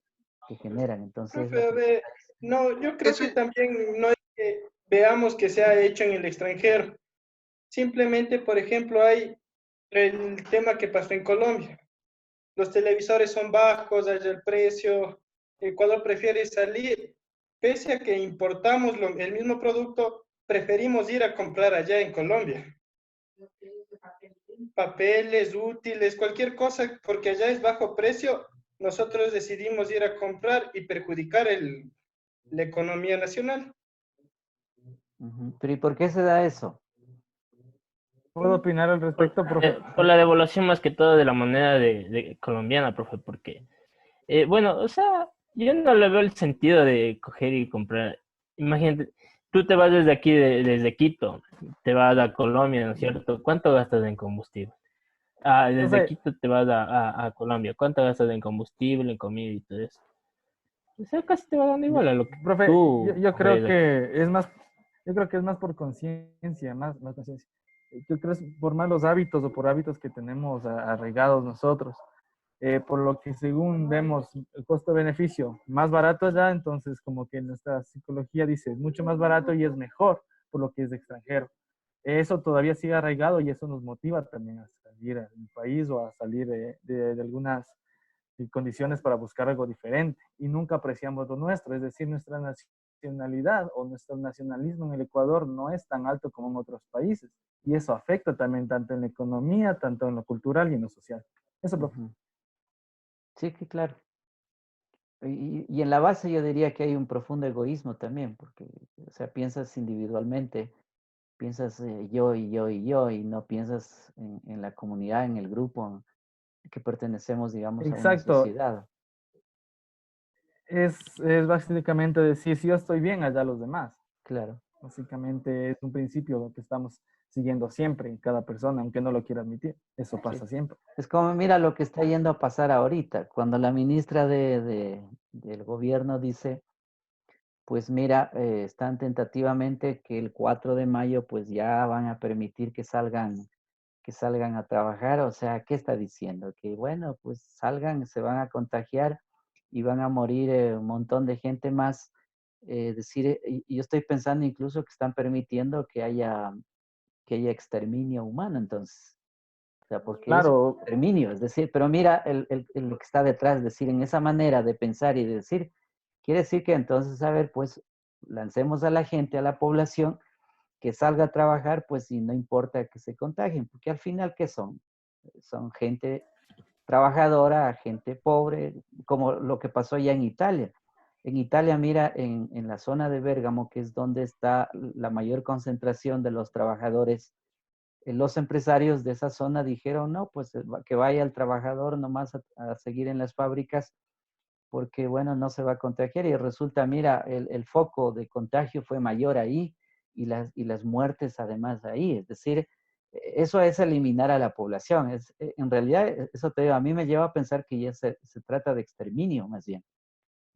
que generan. Entonces, Profe, a ver, no, yo creo que también no es que veamos que se ha hecho en el extranjero. Simplemente, por ejemplo, hay el tema que pasó en Colombia. Los televisores son bajos, hay el precio. Ecuador prefiere salir, pese a que importamos el mismo producto, preferimos ir a comprar allá en Colombia. Papeles, útiles, cualquier cosa, porque allá es bajo precio, nosotros decidimos ir a comprar y perjudicar la economía nacional. Pero ¿y por qué se da eso? ¿Puedo opinar al respecto, profe? Por la devaluación más que todo de la moneda de colombiana, profe, porque, bueno, o sea, yo no le veo el sentido de coger y comprar. Imagínate, tú te vas desde aquí, desde Quito, te vas a Colombia, ¿no es cierto? ¿Cuánto gastas en combustible? Desde Profe, Quito te vas a Colombia, ¿cuánto gastas en combustible, en comida y todo eso? O sea, casi te va dando igual a lo que profe, tú yo creo ves aquí. que es más, yo creo que es más por conciencia, más conciencia. Yo creo que es por malos hábitos o por hábitos que tenemos arraigados nosotros. Por lo que según vemos el costo-beneficio más barato allá, entonces como que nuestra psicología dice es mucho más barato y es mejor por lo que es de extranjero. Eso todavía sigue arraigado y eso nos motiva también a salir del país o a salir de algunas condiciones para buscar algo diferente y nunca apreciamos lo nuestro, es decir, nuestra nacionalidad o nuestro nacionalismo en el Ecuador no es tan alto como en otros países y eso afecta también tanto en la economía, tanto en lo cultural y en lo social. Eso, profe. Sí, que claro. Y en la base yo diría que hay un profundo egoísmo también, porque, o sea, piensas individualmente, piensas yo y yo y yo, y no piensas en la comunidad, en el grupo, que pertenecemos, digamos, a una Exacto. sociedad. Es básicamente decir, si yo estoy bien, allá los demás. Claro. Básicamente es un principio que estamos siguiendo siempre en cada persona, aunque no lo quiera admitir. Eso pasa siempre. Es como, mira lo que está yendo a pasar ahorita, cuando la ministra del gobierno dice, pues mira, están tentativamente que el 4 de mayo pues ya van a permitir que salgan a trabajar. O sea, ¿qué está diciendo? Que bueno, pues salgan, se van a contagiar y van a morir un montón de gente más. Y yo estoy pensando incluso que están permitiendo que haya exterminio humano, entonces. O sea, porque es un Claro. exterminio, es decir, pero mira lo que está detrás, es decir, en esa manera de pensar y de decir, quiere decir que entonces, a ver, pues lancemos a la gente, a la población, que salga a trabajar, pues y no importa que se contagien, porque al final, ¿qué son? Son gente trabajadora, gente pobre, como lo que pasó allá en Italia. En Italia, mira, en la zona de Bérgamo, que es donde está la mayor concentración de los trabajadores, los empresarios de esa zona dijeron, no, pues que vaya el trabajador nomás a seguir en las fábricas, porque bueno, no se va a contagiar. Y resulta, mira, el foco de contagio fue mayor ahí y las muertes además ahí. Es decir, eso es eliminar a la población. En realidad, eso te digo, a mí me lleva a pensar que ya se trata de exterminio más bien.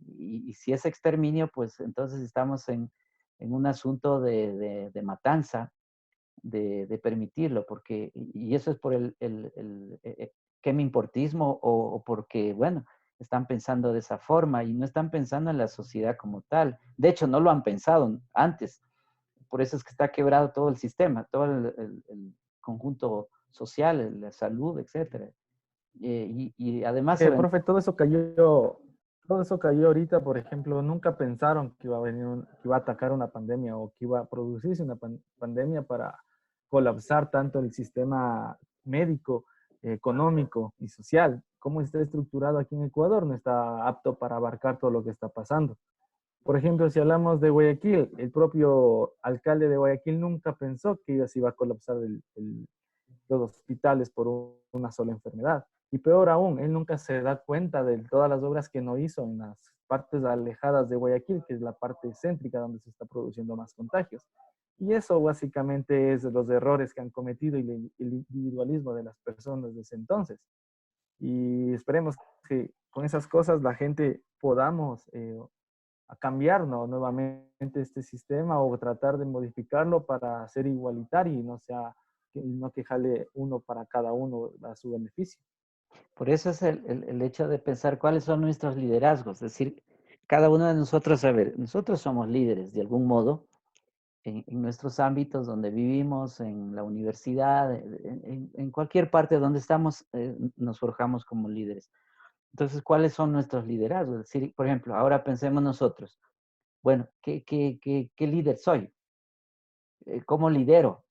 Y si es exterminio, pues entonces estamos en un asunto de matanza, de permitirlo, porque, y eso es por el queme-importismo o porque, bueno, están pensando de esa forma y no están pensando en la sociedad como tal. De hecho, no lo han pensado antes. Por eso es que está quebrado todo el sistema, todo el conjunto social, la salud, etcétera. Y además Profe, todo eso cayó ahorita, por ejemplo, nunca pensaron que iba a venir, que iba a atacar una pandemia o que iba a producirse una pandemia para colapsar tanto el sistema médico, económico y social. Cómo está estructurado aquí en Ecuador no está apto para abarcar todo lo que está pasando. Por ejemplo, si hablamos de Guayaquil, el propio alcalde de Guayaquil nunca pensó que se iba a colapsar los hospitales por una sola enfermedad. Y peor aún, él nunca se da cuenta de todas las obras que no hizo en las partes alejadas de Guayaquil, que es la parte céntrica donde se está produciendo más contagios. Y eso básicamente es de los errores que han cometido y el individualismo de las personas desde entonces. Y esperemos que con esas cosas la gente podamos a cambiar, ¿no?, nuevamente este sistema o tratar de modificarlo para ser igualitario y no que jale uno para cada uno a su beneficio. Por eso es el hecho de pensar cuáles son nuestros liderazgos. Es decir, cada uno de nosotros, a ver, nosotros somos líderes de algún modo en nuestros ámbitos donde vivimos, en la universidad, en cualquier parte donde estamos, nos forjamos como líderes. Entonces, ¿cuáles son nuestros liderazgos? Es decir, por ejemplo, ahora pensemos nosotros, bueno, ¿qué líder soy? ¿Cómo lidero?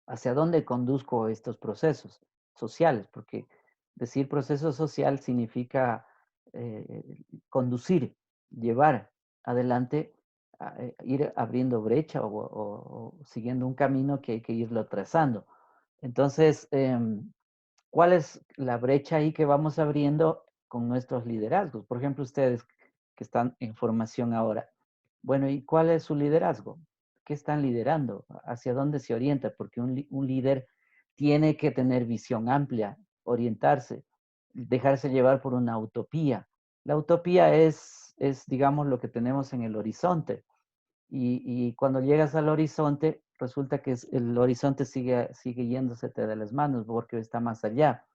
¿Hacia dónde conduzco estos procesos sociales? Porque decir proceso social significa conducir, llevar adelante, ir abriendo brecha o siguiendo un camino que hay que irlo trazando. Entonces, ¿cuál es la brecha ahí que vamos abriendo con nuestros liderazgos? Por ejemplo, ustedes que están en formación ahora. Bueno, ¿y cuál es su liderazgo? ¿Qué están liderando? ¿Hacia dónde se orienta? Porque un líder tiene que tener visión amplia, orientarse, dejarse llevar por una utopía. La utopía es, digamos, lo que tenemos en el horizonte. Y cuando llegas al horizonte, resulta que el horizonte sigue yéndosete de las manos porque está más allá.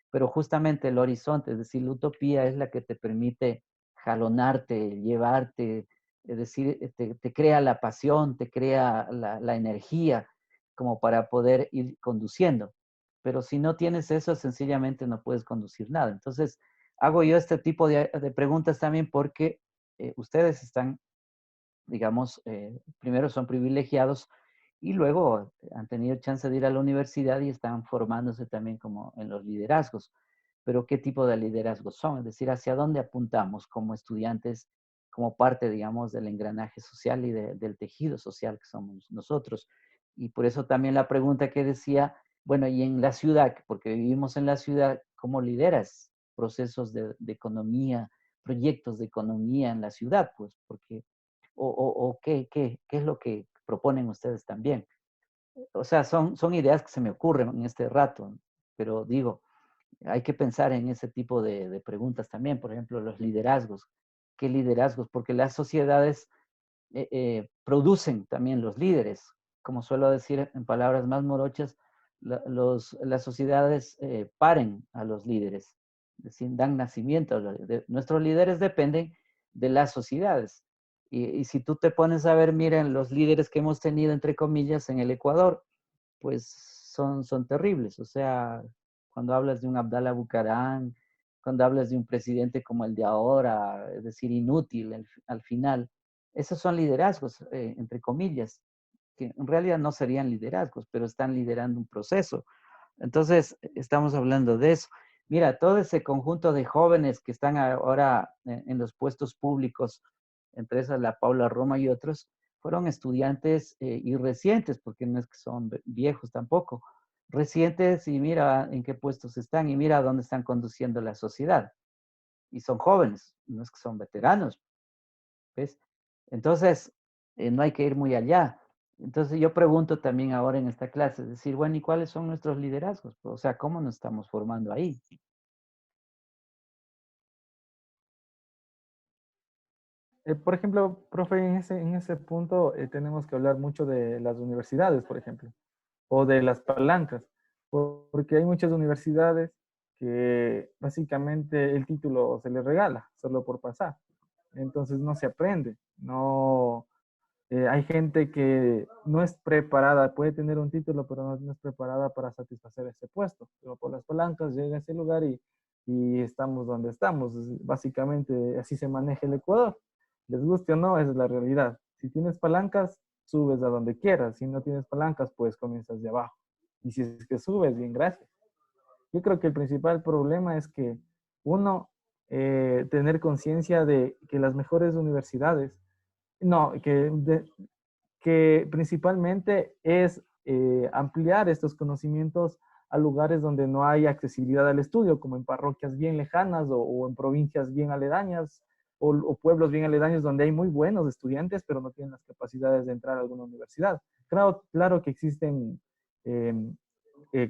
Pero justamente el horizonte, es decir, la utopía es la que te permite jalonarte, llevarte, es decir, te crea la pasión, te crea la energía como para poder ir conduciendo. Pero si no tienes eso, sencillamente no puedes conducir nada. Entonces, hago yo este tipo de preguntas también porque ustedes están, digamos, primero son privilegiados y luego han tenido chance de ir a la universidad y están formándose también como en los liderazgos. Pero ¿qué tipo de liderazgos son? Es decir, ¿hacia dónde apuntamos como estudiantes, como parte, digamos, del engranaje social y del tejido social que somos nosotros? Y por eso también la pregunta que decía, bueno, y en la ciudad, porque vivimos en la ciudad, ¿cómo lideras procesos de economía, proyectos de economía en la ciudad? Pues porque o qué es lo que proponen ustedes también. O sea, son ideas que se me ocurren en este rato, pero digo, hay que pensar en ese tipo de preguntas también. Por ejemplo, los liderazgos. ¿Qué liderazgos? Porque las sociedades producen también los líderes. Como suelo decir en palabras más morochas, las sociedades paren a los líderes, es decir, dan nacimiento a nuestros líderes dependen de las sociedades. Y si tú te pones a ver, miren, los líderes que hemos tenido, entre comillas, en el Ecuador, pues son terribles. O sea, cuando hablas de un Abdalá Bucarán, cuando hablas de un presidente como el de ahora, es decir, inútil al final, esos son liderazgos, entre comillas, que en realidad no serían liderazgos, pero están liderando un proceso. Entonces, estamos hablando de eso. Mira, todo ese conjunto de jóvenes que están ahora en los puestos públicos, entre esas la Paula Roma y otros, fueron estudiantes y recientes, porque no es que son viejos tampoco, recientes y mira en qué puestos están y mira a dónde están conduciendo la sociedad. Y son jóvenes, no es que son veteranos, ¿ves? Entonces, no hay que ir muy allá. Entonces yo pregunto también ahora en esta clase, es decir, bueno, ¿y cuáles son nuestros liderazgos? O sea, ¿cómo nos estamos formando ahí? Por ejemplo, profe, en ese punto tenemos que hablar mucho de las universidades, por ejemplo, o de las palancas, porque hay muchas universidades que básicamente el título se les regala solo por pasar. Entonces no se aprende, no, hay gente que no es preparada, puede tener un título, pero no es preparada para satisfacer ese puesto. Pero por las palancas llega a ese lugar y estamos donde estamos. Básicamente así se maneja el Ecuador. Les guste o no, esa es la realidad. Si tienes palancas, subes a donde quieras. Si no tienes palancas, pues comienzas de abajo. Y si es que subes, bien, gracias. Yo creo que el principal problema es que uno tener conciencia de que las mejores universidades, no, que principalmente es ampliar estos conocimientos a lugares donde no hay accesibilidad al estudio, como en parroquias bien lejanas o en provincias bien aledañas o pueblos bien aledaños donde hay muy buenos estudiantes, pero no tienen las capacidades de entrar a alguna universidad. Claro que existen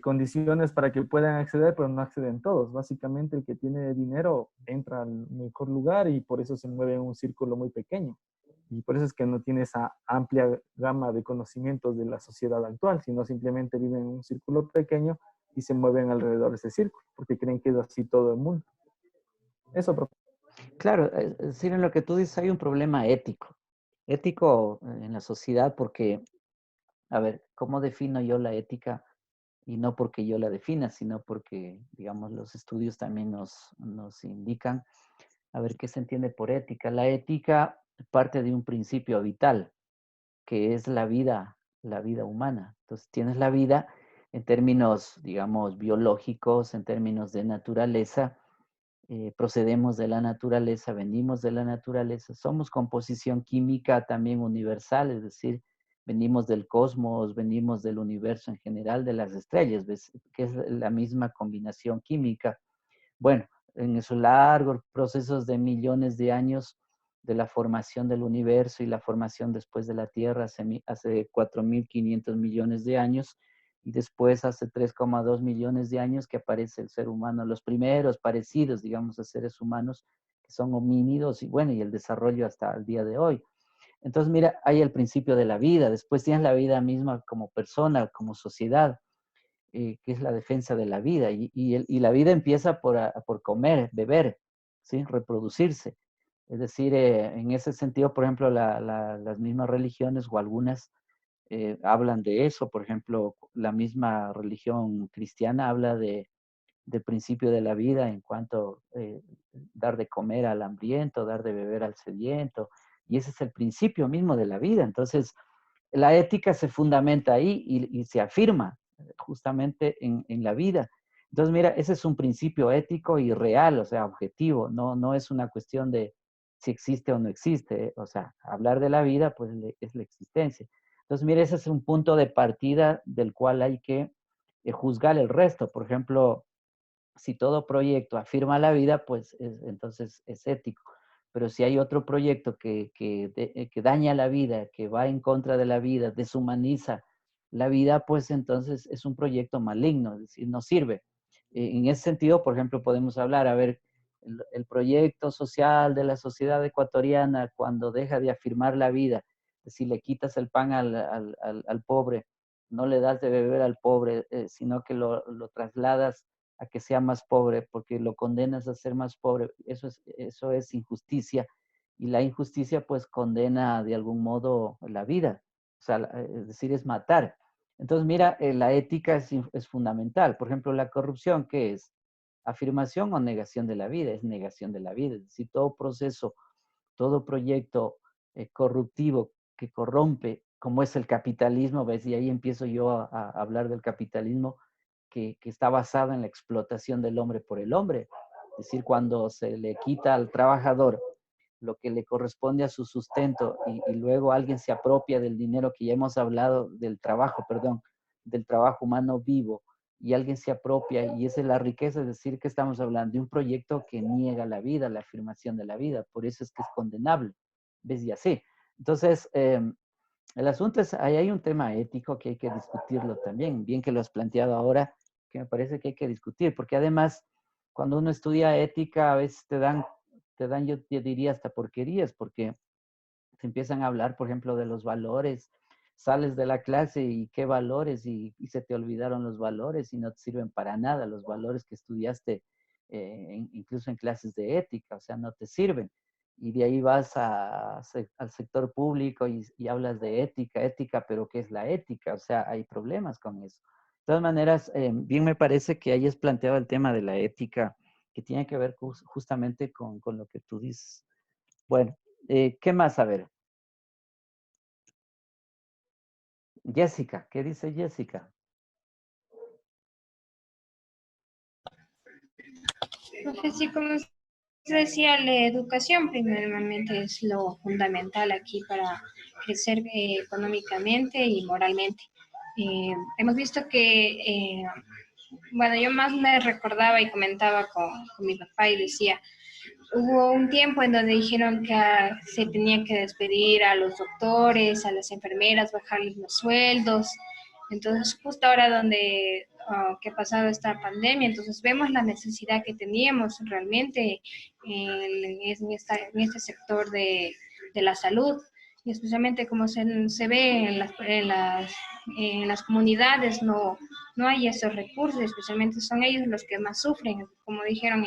condiciones para que puedan acceder, pero no acceden todos. Básicamente el que tiene dinero entra al mejor lugar y por eso se mueve en un círculo muy pequeño. Y por eso es que no tiene esa amplia gama de conocimientos de la sociedad actual, sino simplemente viven en un círculo pequeño y se mueven alrededor de ese círculo, porque creen que es así todo el mundo. Eso. Claro, es decir, en lo que tú dices hay un problema ético. Ético en la sociedad porque, a ver, ¿cómo defino yo la ética? Y no porque yo la defina, sino porque, digamos, los estudios también nos indican a ver qué se entiende por ética. La ética parte de un principio vital, que es la vida humana. Entonces, tienes la vida en términos, digamos, biológicos, en términos de naturaleza, procedemos de la naturaleza, venimos de la naturaleza, somos composición química también universal, es decir, venimos del cosmos, venimos del universo en general, de las estrellas, ¿ves? Que es la misma combinación química. Bueno, en esos largos procesos de millones de años de la formación del universo y la formación después de la Tierra hace 4.500 millones de años, y después hace 3,2 millones de años que aparece el ser humano, los primeros parecidos, digamos, a seres humanos, que son homínidos, y bueno, y el desarrollo hasta el día de hoy. Entonces, mira, hay el principio de la vida, después tienes la vida misma como persona, como sociedad, que es la defensa de la vida, y la vida empieza por comer, beber, ¿sí? Reproducirse. Es decir, en ese sentido, por ejemplo, las mismas religiones o algunas hablan de eso. Por ejemplo, la misma religión cristiana habla del principio de la vida en cuanto dar de comer al hambriento, dar de beber al sediento, y ese es el principio mismo de la vida. Entonces, la ética se fundamenta ahí y se afirma justamente en la vida. Entonces, mira, ese es un principio ético y real, o sea, objetivo, no es una cuestión de si existe o no existe, o sea, hablar de la vida, pues es la existencia. Entonces, mira, ese es un punto de partida del cual hay que juzgar el resto. Por ejemplo, si todo proyecto afirma la vida, pues entonces es ético. Pero si hay otro proyecto que daña la vida, que va en contra de la vida, deshumaniza la vida, pues entonces es un proyecto maligno, es decir, no sirve. En ese sentido, por ejemplo, podemos hablar, a ver, el proyecto social de la sociedad ecuatoriana, cuando deja de afirmar la vida, si le quitas el pan al pobre, no le das de beber al pobre, sino que lo trasladas a que sea más pobre, porque lo condenas a ser más pobre. Eso es injusticia. Y la injusticia pues condena de algún modo la vida. O sea, es decir, es matar. Entonces, mira, la ética es fundamental. Por ejemplo, la corrupción, ¿qué es? ¿Afirmación o negación de la vida? Es negación de la vida. Es decir, todo proceso, todo proyecto corruptivo que corrompe, como es el capitalismo, ¿ves? Y ahí empiezo yo a hablar del capitalismo, que está basado en la explotación del hombre por el hombre. Es decir, cuando se le quita al trabajador lo que le corresponde a su sustento y luego alguien se apropia del dinero, que ya hemos hablado del trabajo, perdón, del trabajo humano vivo, y alguien se apropia y esa es la riqueza, es decir, que estamos hablando de un proyecto que niega la vida, la afirmación de la vida, por eso es que es condenable, ¿ves? Y así. Entonces, el asunto es, ahí hay un tema ético que hay que discutirlo también, bien que lo has planteado ahora, que me parece que hay que discutir, porque además, cuando uno estudia ética, a veces te dan, yo te diría hasta porquerías, porque te empiezan a hablar, por ejemplo, de los valores, sales de la clase y qué valores, y se te olvidaron los valores y no te sirven para nada, los valores que estudiaste incluso en clases de ética, o sea, no te sirven. Y de ahí vas al sector público y hablas de ética, pero ¿qué es la ética? O sea, hay problemas con eso. De todas maneras, bien me parece que hayas planteado el tema de la ética, que tiene que ver justamente con lo que tú dices. Bueno, ¿qué más? A ver. Jessica, ¿qué dice Jessica? No sé si como Decía, la educación primeramente es lo fundamental aquí para crecer económicamente y moralmente. Hemos visto que, bueno, yo más me recordaba y comentaba con mi papá y decía, hubo un tiempo en donde dijeron que se tenía que despedir a los doctores, a las enfermeras, bajarles los sueldos. Entonces, justo ahora donde que ha pasado esta pandemia, entonces vemos la necesidad que teníamos realmente en este sector de la salud, y especialmente como se ve en las comunidades, no hay esos recursos, especialmente son ellos los que más sufren, como dijeron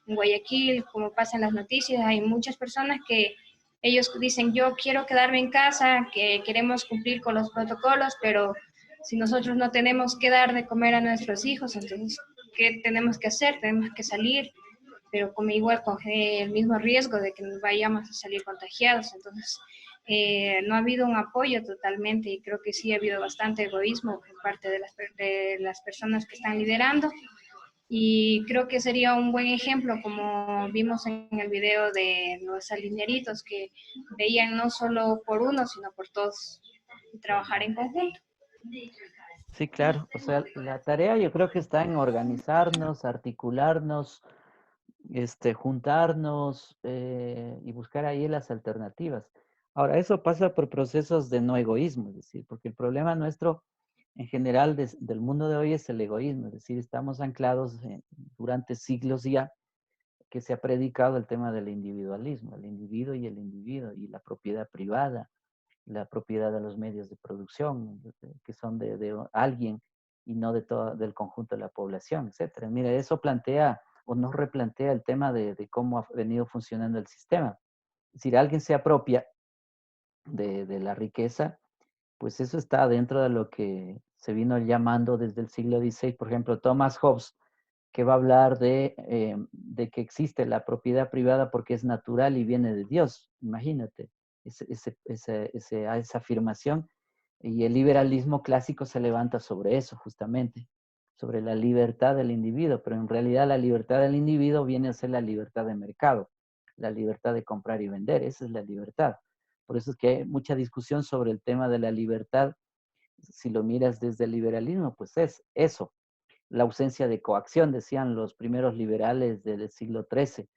en Guayaquil, como pasa en las noticias, hay muchas personas que ellos dicen, yo quiero quedarme en casa, que queremos cumplir con los protocolos, pero si nosotros no tenemos que dar de comer a nuestros hijos, entonces, ¿qué tenemos que hacer? Tenemos que salir, pero como igual con el mismo riesgo de que nos vayamos a salir contagiados. Entonces, no ha habido un apoyo totalmente y creo que sí ha habido bastante egoísmo por parte de las personas que están liderando. Y creo que sería un buen ejemplo, como vimos en el video de los salineritos, que veían no solo por uno, sino por todos, y trabajar en conjunto. Sí, claro. O sea, la tarea yo creo que está en organizarnos, articularnos, juntarnos y buscar ahí las alternativas. Ahora, eso pasa por procesos de no egoísmo, es decir, porque el problema nuestro en general del mundo de hoy es el egoísmo, es decir, estamos anclados durante siglos ya que se ha predicado el tema del individualismo, el individuo y la propiedad privada, la propiedad de los medios de producción, que son de alguien y no del conjunto de la población, etcétera. Mira, eso plantea o nos replantea el tema de cómo ha venido funcionando el sistema. Es decir, alguien se apropia de la riqueza, pues eso está dentro de lo que se vino llamando desde el siglo XVI, por ejemplo, Thomas Hobbes, que va a hablar de que existe la propiedad privada porque es natural y viene de Dios. Imagínate esa afirmación. Y el liberalismo clásico se levanta sobre eso, justamente, sobre la libertad del individuo, pero en realidad la libertad del individuo viene a ser la libertad de mercado, la libertad de comprar y vender, esa es la libertad. Por eso es que hay mucha discusión sobre el tema de la libertad. Si lo miras desde el liberalismo, pues es eso, la ausencia de coacción, decían los primeros liberales del siglo XIII,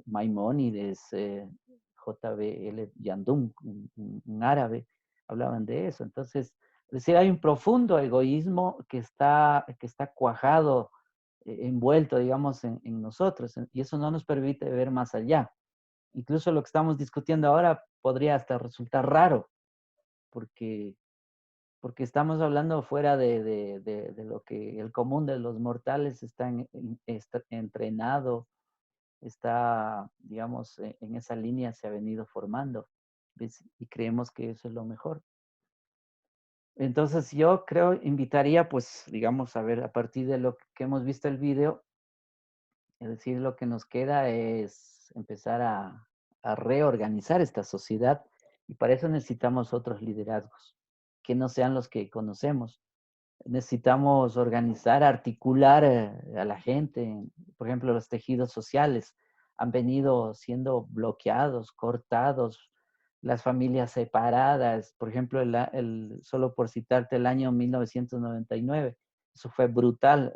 Maimónides, J.B.L. Yandum, un árabe, hablaban de eso. Entonces, es decir, hay un profundo egoísmo que está cuajado, envuelto, digamos, en nosotros, y eso no nos permite ver más allá. Incluso lo que estamos discutiendo ahora podría hasta resultar raro, porque estamos hablando fuera de lo que el común de los mortales está entrenado, está, digamos, en esa línea se ha venido formando, ¿ves? Y creemos que eso es lo mejor. Entonces yo invitaría, pues, digamos, a ver, a partir de lo que hemos visto el video, es decir, lo que nos queda es empezar a reorganizar esta sociedad, y para eso necesitamos otros liderazgos, que no sean los que conocemos. Necesitamos organizar, articular a la gente. Por ejemplo, los tejidos sociales han venido siendo bloqueados, cortados, las familias separadas. Por ejemplo, solo por citarte el año 1999, eso fue brutal.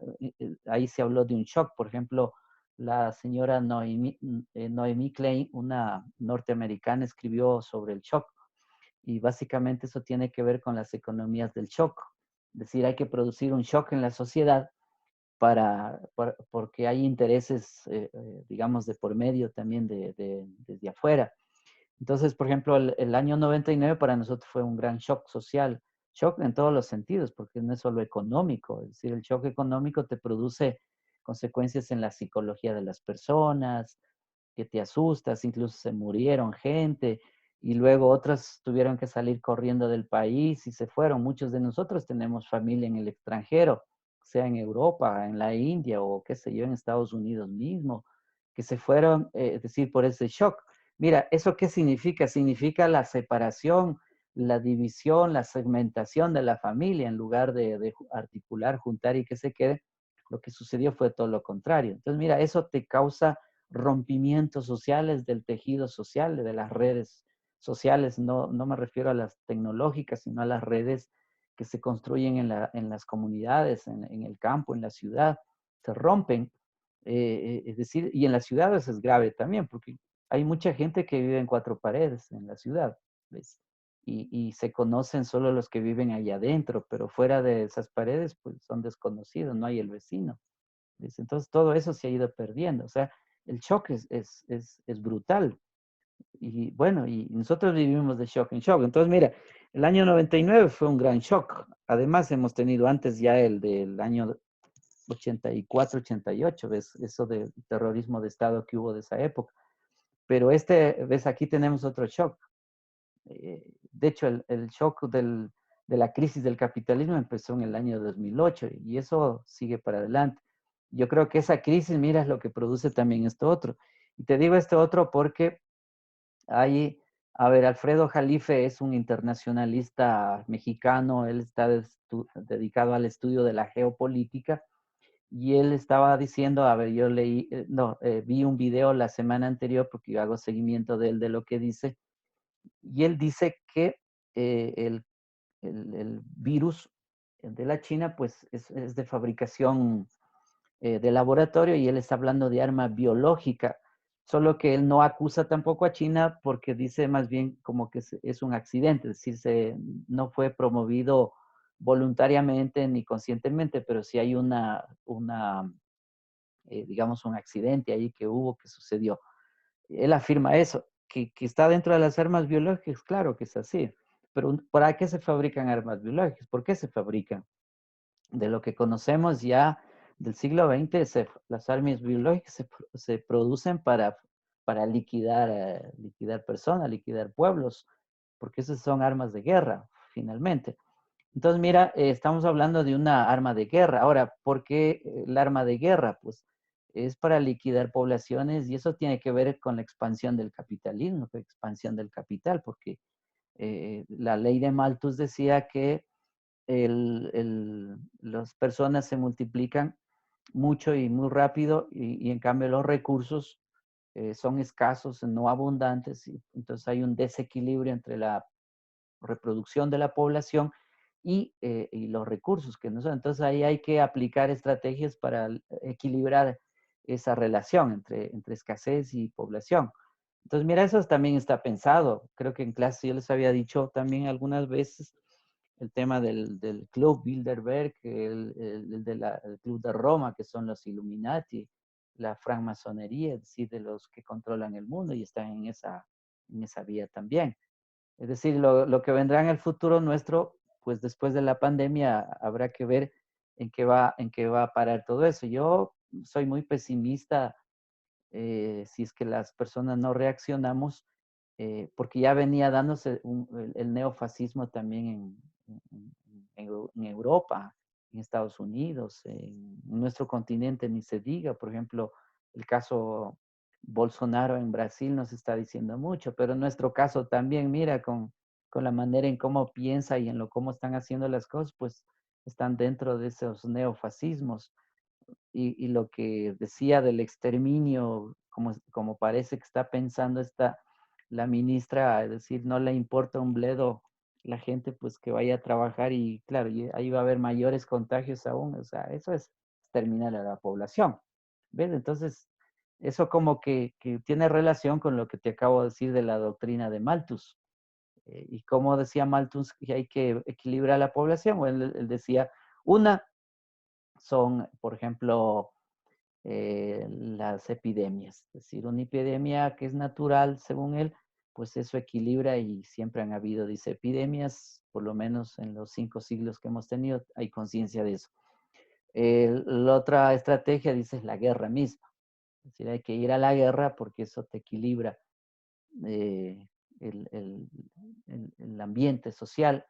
Ahí se habló de un shock. Por ejemplo, la señora Noemi Klein, una norteamericana, escribió sobre el shock. Y básicamente eso tiene que ver con las economías del shock. Es decir, hay que producir un shock en la sociedad porque hay intereses, digamos, de por medio también desde afuera. Entonces, por ejemplo, el año 99 para nosotros fue un gran shock social, shock en todos los sentidos, porque no es solo económico, es decir, el shock económico te produce consecuencias en la psicología de las personas, que te asustas, incluso se murieron gente, y luego otras tuvieron que salir corriendo del país y se fueron. Muchos de nosotros tenemos familia en el extranjero, sea en Europa, en la India o qué sé yo, en Estados Unidos mismo, que se fueron, es decir, por ese shock. Mira, ¿eso qué significa? Significa la separación, la división, la segmentación de la familia en lugar de articular, juntar y que se quede. Lo que sucedió fue todo lo contrario. Entonces, mira, eso te causa rompimientos sociales del tejido social, de las redes sociales. No me refiero a las tecnológicas, sino a las redes que se construyen en las comunidades, en el campo, en la ciudad, se rompen. Es decir, y en las ciudades es grave también, porque hay mucha gente que vive en 4 paredes en la ciudad, ¿ves? Y se conocen solo los que viven allá adentro, pero fuera de esas paredes, pues son desconocidos, no hay el vecino, ¿ves? Entonces todo eso se ha ido perdiendo, o sea, el shock es brutal. Y bueno, y nosotros vivimos de shock en shock. Entonces, mira, el año 99 fue un gran shock. Además, hemos tenido antes ya el del año 84, 88, ¿ves? Eso del terrorismo de Estado que hubo de esa época. Pero ves, aquí tenemos otro shock. De hecho, el shock de la crisis del capitalismo empezó en el año 2008 y eso sigue para adelante. Yo creo que esa crisis, mira, es lo que produce también esto otro. Y te digo esto otro porque hay, a ver, Alfredo Jalife es un internacionalista mexicano, él está dedicado al estudio de la geopolítica y él estaba diciendo, a ver, yo vi un video la semana anterior porque yo hago seguimiento de él, de lo que dice, y él dice que el virus de la China, pues es de fabricación de laboratorio y él está hablando de arma biológica, solo que él no acusa tampoco a China porque dice más bien como que es un accidente, es decir, no fue promovido voluntariamente ni conscientemente, pero sí hay digamos, un accidente ahí que hubo, que sucedió. Él afirma eso, que está dentro de las armas biológicas, claro que es así, pero ¿para qué se fabrican armas biológicas? ¿Por qué se fabrican? De lo que conocemos ya del siglo XX, las armas biológicas se producen para liquidar personas, liquidar pueblos, porque esas son armas de guerra, finalmente. Entonces, mira, estamos hablando de una arma de guerra. Ahora, ¿por qué el arma de guerra? Pues es para liquidar poblaciones y eso tiene que ver con la expansión del capitalismo, la expansión del capital, porque la ley de Malthus decía que las personas se multiplican mucho y muy rápido y en cambio los recursos son escasos, no abundantes, y entonces hay un desequilibrio entre la reproducción de la población y los recursos que no son. Entonces ahí hay que aplicar estrategias para equilibrar esa relación entre escasez y población. Entonces, mira, eso también está pensado. Creo que en clase yo les había dicho también algunas veces el tema del Club Bilderberg, el Club de Roma, que son los Illuminati, la francmasonería, es decir, de los que controlan el mundo y están en esa vía también. Es decir, lo que vendrá en el futuro nuestro, pues después de la pandemia habrá que ver en qué va a parar todo eso. Yo soy muy pesimista si es que las personas no reaccionamos, porque ya venía dándose el neofascismo también en Europa, en Estados Unidos, en nuestro continente, ni se diga. Por ejemplo, el caso Bolsonaro en Brasil nos está diciendo mucho, pero en nuestro caso también, mira, con la manera en cómo piensa y en cómo están haciendo las cosas, pues están dentro de esos neofascismos. Y lo que decía del exterminio, como parece que está pensando la ministra, es decir, no le importa un bledo la gente pues que vaya a trabajar y claro, y ahí va a haber mayores contagios aún, o sea, eso es exterminar a la población, ¿ves? Entonces, eso como que tiene relación con lo que te acabo de decir de la doctrina de Malthus. Y como decía Malthus, que hay que equilibrar la población, o él decía, una son, por ejemplo, las epidemias. Es decir, una epidemia que es natural, según él, pues eso equilibra y siempre han habido, dice, epidemias, por lo menos en los 5 siglos que hemos tenido, hay conciencia de eso. La otra estrategia, dice, es la guerra misma. Es decir, hay que ir a la guerra porque eso te equilibra el ambiente social,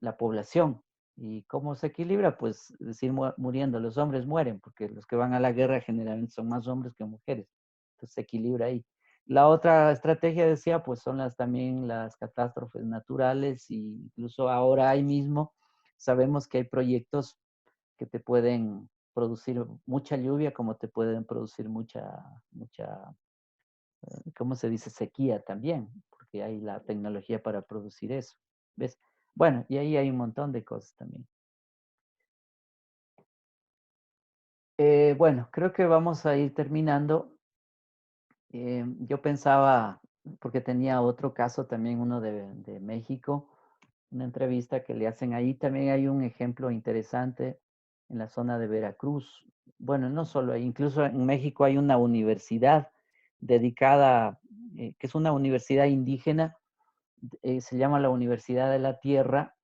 la población. ¿Y cómo se equilibra? Pues decir, muriendo, los hombres mueren, porque los que van a la guerra generalmente son más hombres que mujeres. Entonces se equilibra ahí. La otra estrategia, decía, pues son también las catástrofes naturales, y incluso ahora ahí mismo sabemos que hay proyectos que te pueden producir mucha lluvia como te pueden producir ¿cómo se dice? Sequía también, porque hay la tecnología para producir eso. ¿Ves? Bueno, y ahí hay un montón de cosas también. Bueno, creo que vamos a ir terminando. Yo pensaba, porque tenía otro caso también, uno de México, una entrevista que le hacen ahí. También hay un ejemplo interesante en la zona de Veracruz. Bueno, no solo ahí, incluso en México hay una universidad dedicada, que es una universidad indígena, se llama la Universidad de la Tierra,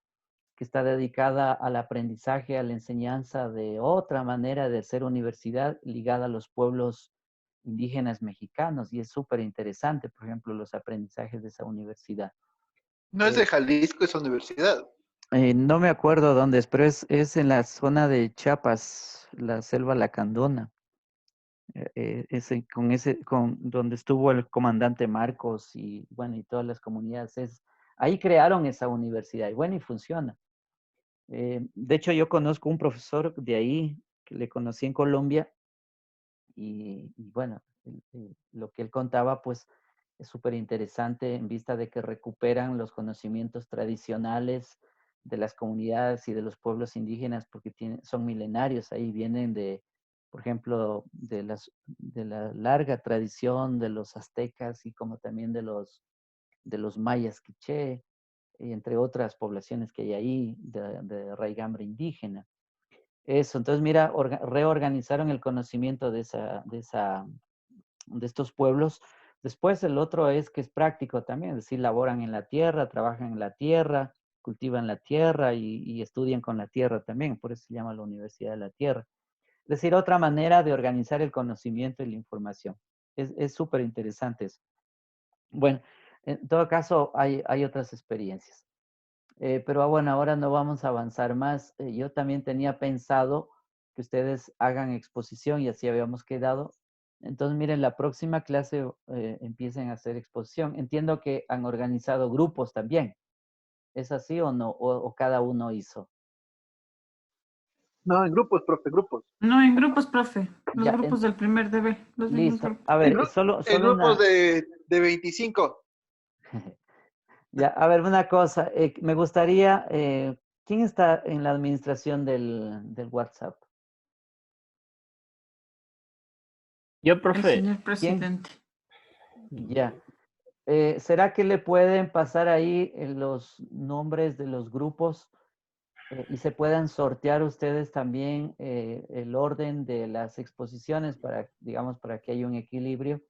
que está dedicada al aprendizaje, a la enseñanza de otra manera de ser universidad ligada a los pueblos indígenas mexicanos, y es súper interesante, por ejemplo, los aprendizajes de esa universidad. No es de Jalisco esa universidad. No me acuerdo dónde es, pero es en la zona de Chiapas, la selva Lacandona. Con donde estuvo el comandante Marcos y bueno, y todas las comunidades. Ahí crearon esa universidad y bueno, y funciona. De hecho, yo conozco un profesor de ahí que le conocí en Colombia y bueno, lo que él contaba pues es súper interesante en vista de que recuperan los conocimientos tradicionales de las comunidades y de los pueblos indígenas porque son milenarios, ahí vienen por ejemplo, de la larga tradición de los aztecas y como también de los mayas quiché, entre otras poblaciones que hay ahí de raigambre indígena. Eso, entonces mira, reorganizaron el conocimiento de estos pueblos. Después el otro es que es práctico también, es decir, laboran en la tierra, trabajan en la tierra, cultivan la tierra y estudian con la tierra también, por eso se llama la Universidad de la Tierra. Es decir, otra manera de organizar el conocimiento y la información. Es súper interesante eso. Bueno, en todo caso, hay otras experiencias. Pero bueno, ahora no vamos a avanzar más. Yo también tenía pensado que ustedes hagan exposición y así habíamos quedado. Entonces, miren, la próxima clase empiecen a hacer exposición. Entiendo que han organizado grupos también. ¿Es así o no? ¿O cada uno hizo? No, en grupos, profe, grupos. No, en grupos, profe. Los Ya, grupos del primer DB. Los mismos listo. grupos. A ver, solo En grupos una... de 25. Ya, a ver, una cosa. Me gustaría... ¿quién está en la administración del WhatsApp? Yo, El profe. señor presidente. Ya. ¿Será que le pueden pasar ahí los nombres de los grupos y se puedan sortear ustedes también el orden de las exposiciones para, digamos, para que haya un equilibrio?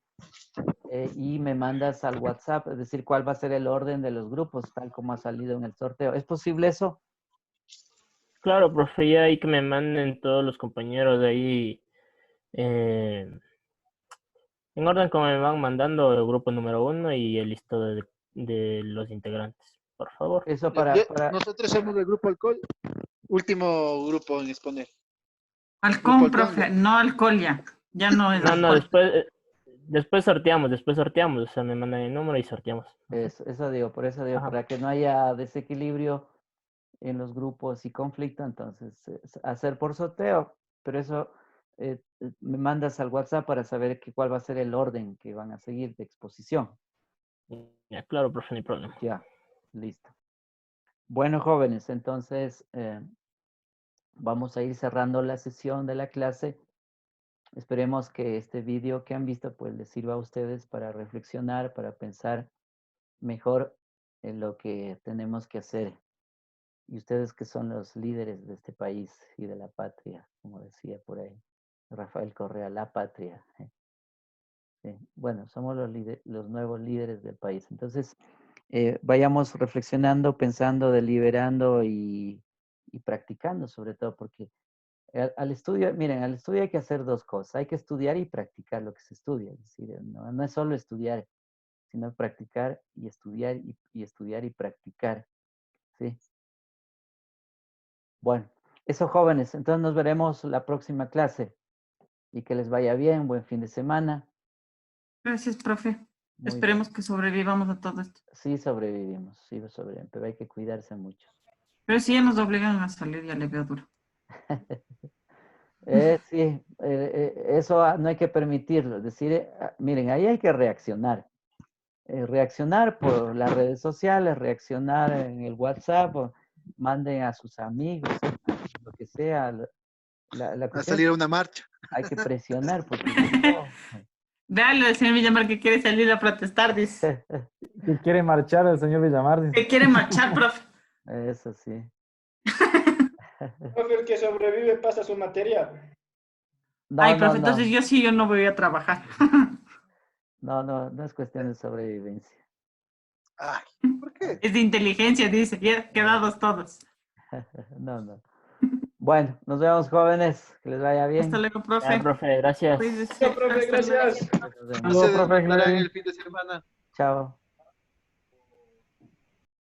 Y me mandas al WhatsApp, es decir, cuál va a ser el orden de los grupos, tal como ha salido en el sorteo. ¿Es posible eso? Claro, profe, ya hay que me manden todos los compañeros de ahí en orden como me van mandando el grupo número 1 y el listado de los integrantes, por favor. Eso Nosotros somos del grupo Alcohol, último grupo en exponer. Halcón, profe, no alcohol ya. Ya no es No, alcohol. después sorteamos, o sea, me mandan el número y sorteamos. Eso digo, por eso digo, Ajá. para que no haya desequilibrio en los grupos y conflicto, entonces hacer por sorteo, pero eso me mandas al WhatsApp para saber cuál va a ser el orden que van a seguir de exposición. Ya, claro, profe, no hay problema. Ya, listo. Bueno, jóvenes, entonces vamos a ir cerrando la sesión de la clase. Esperemos que este vídeo que han visto pues les sirva a ustedes para reflexionar, para pensar mejor en lo que tenemos que hacer. Y ustedes que son los líderes de este país y de la patria, como decía por ahí Rafael Correa, la patria. Sí. Bueno, somos los nuevos líderes del país. Entonces, vayamos reflexionando, pensando, deliberando y practicando sobre todo, porque al estudio, miren, al estudio hay que hacer dos cosas. Hay que estudiar y practicar lo que se estudia. Es decir, no es solo estudiar, sino practicar y estudiar y estudiar y practicar. ¿Sí? Bueno, eso jóvenes, entonces nos veremos la próxima clase y que les vaya bien, buen fin de semana. Gracias, profe. Muy Esperemos que sobrevivamos a todo esto. Sí sobrevivimos, pero hay que cuidarse mucho. Pero si ya nos obligan a salir, ya le veo duro. Sí, eso no hay que permitirlo. Es decir, miren, ahí hay que reaccionar. Reaccionar por las redes sociales, reaccionar en el WhatsApp, o manden a sus amigos, lo que sea. A salir a una marcha. Hay que presionar porque Dale, el señor Villamar que quiere salir a protestar, dice. Que quiere marchar el señor Villamar. Que quiere marchar, profe. Eso sí. Profe, el que sobrevive pasa su materia. Ay, profe, entonces yo no voy a trabajar. No es cuestión de sobrevivencia. Ay, ¿por qué? Es de inteligencia, dice, ya quedados todos. No. Bueno, nos vemos, jóvenes. Que les vaya bien. Hasta luego, profe. Profe, gracias. Profe, gracias. No se desvelarán el fin de semana. Chao.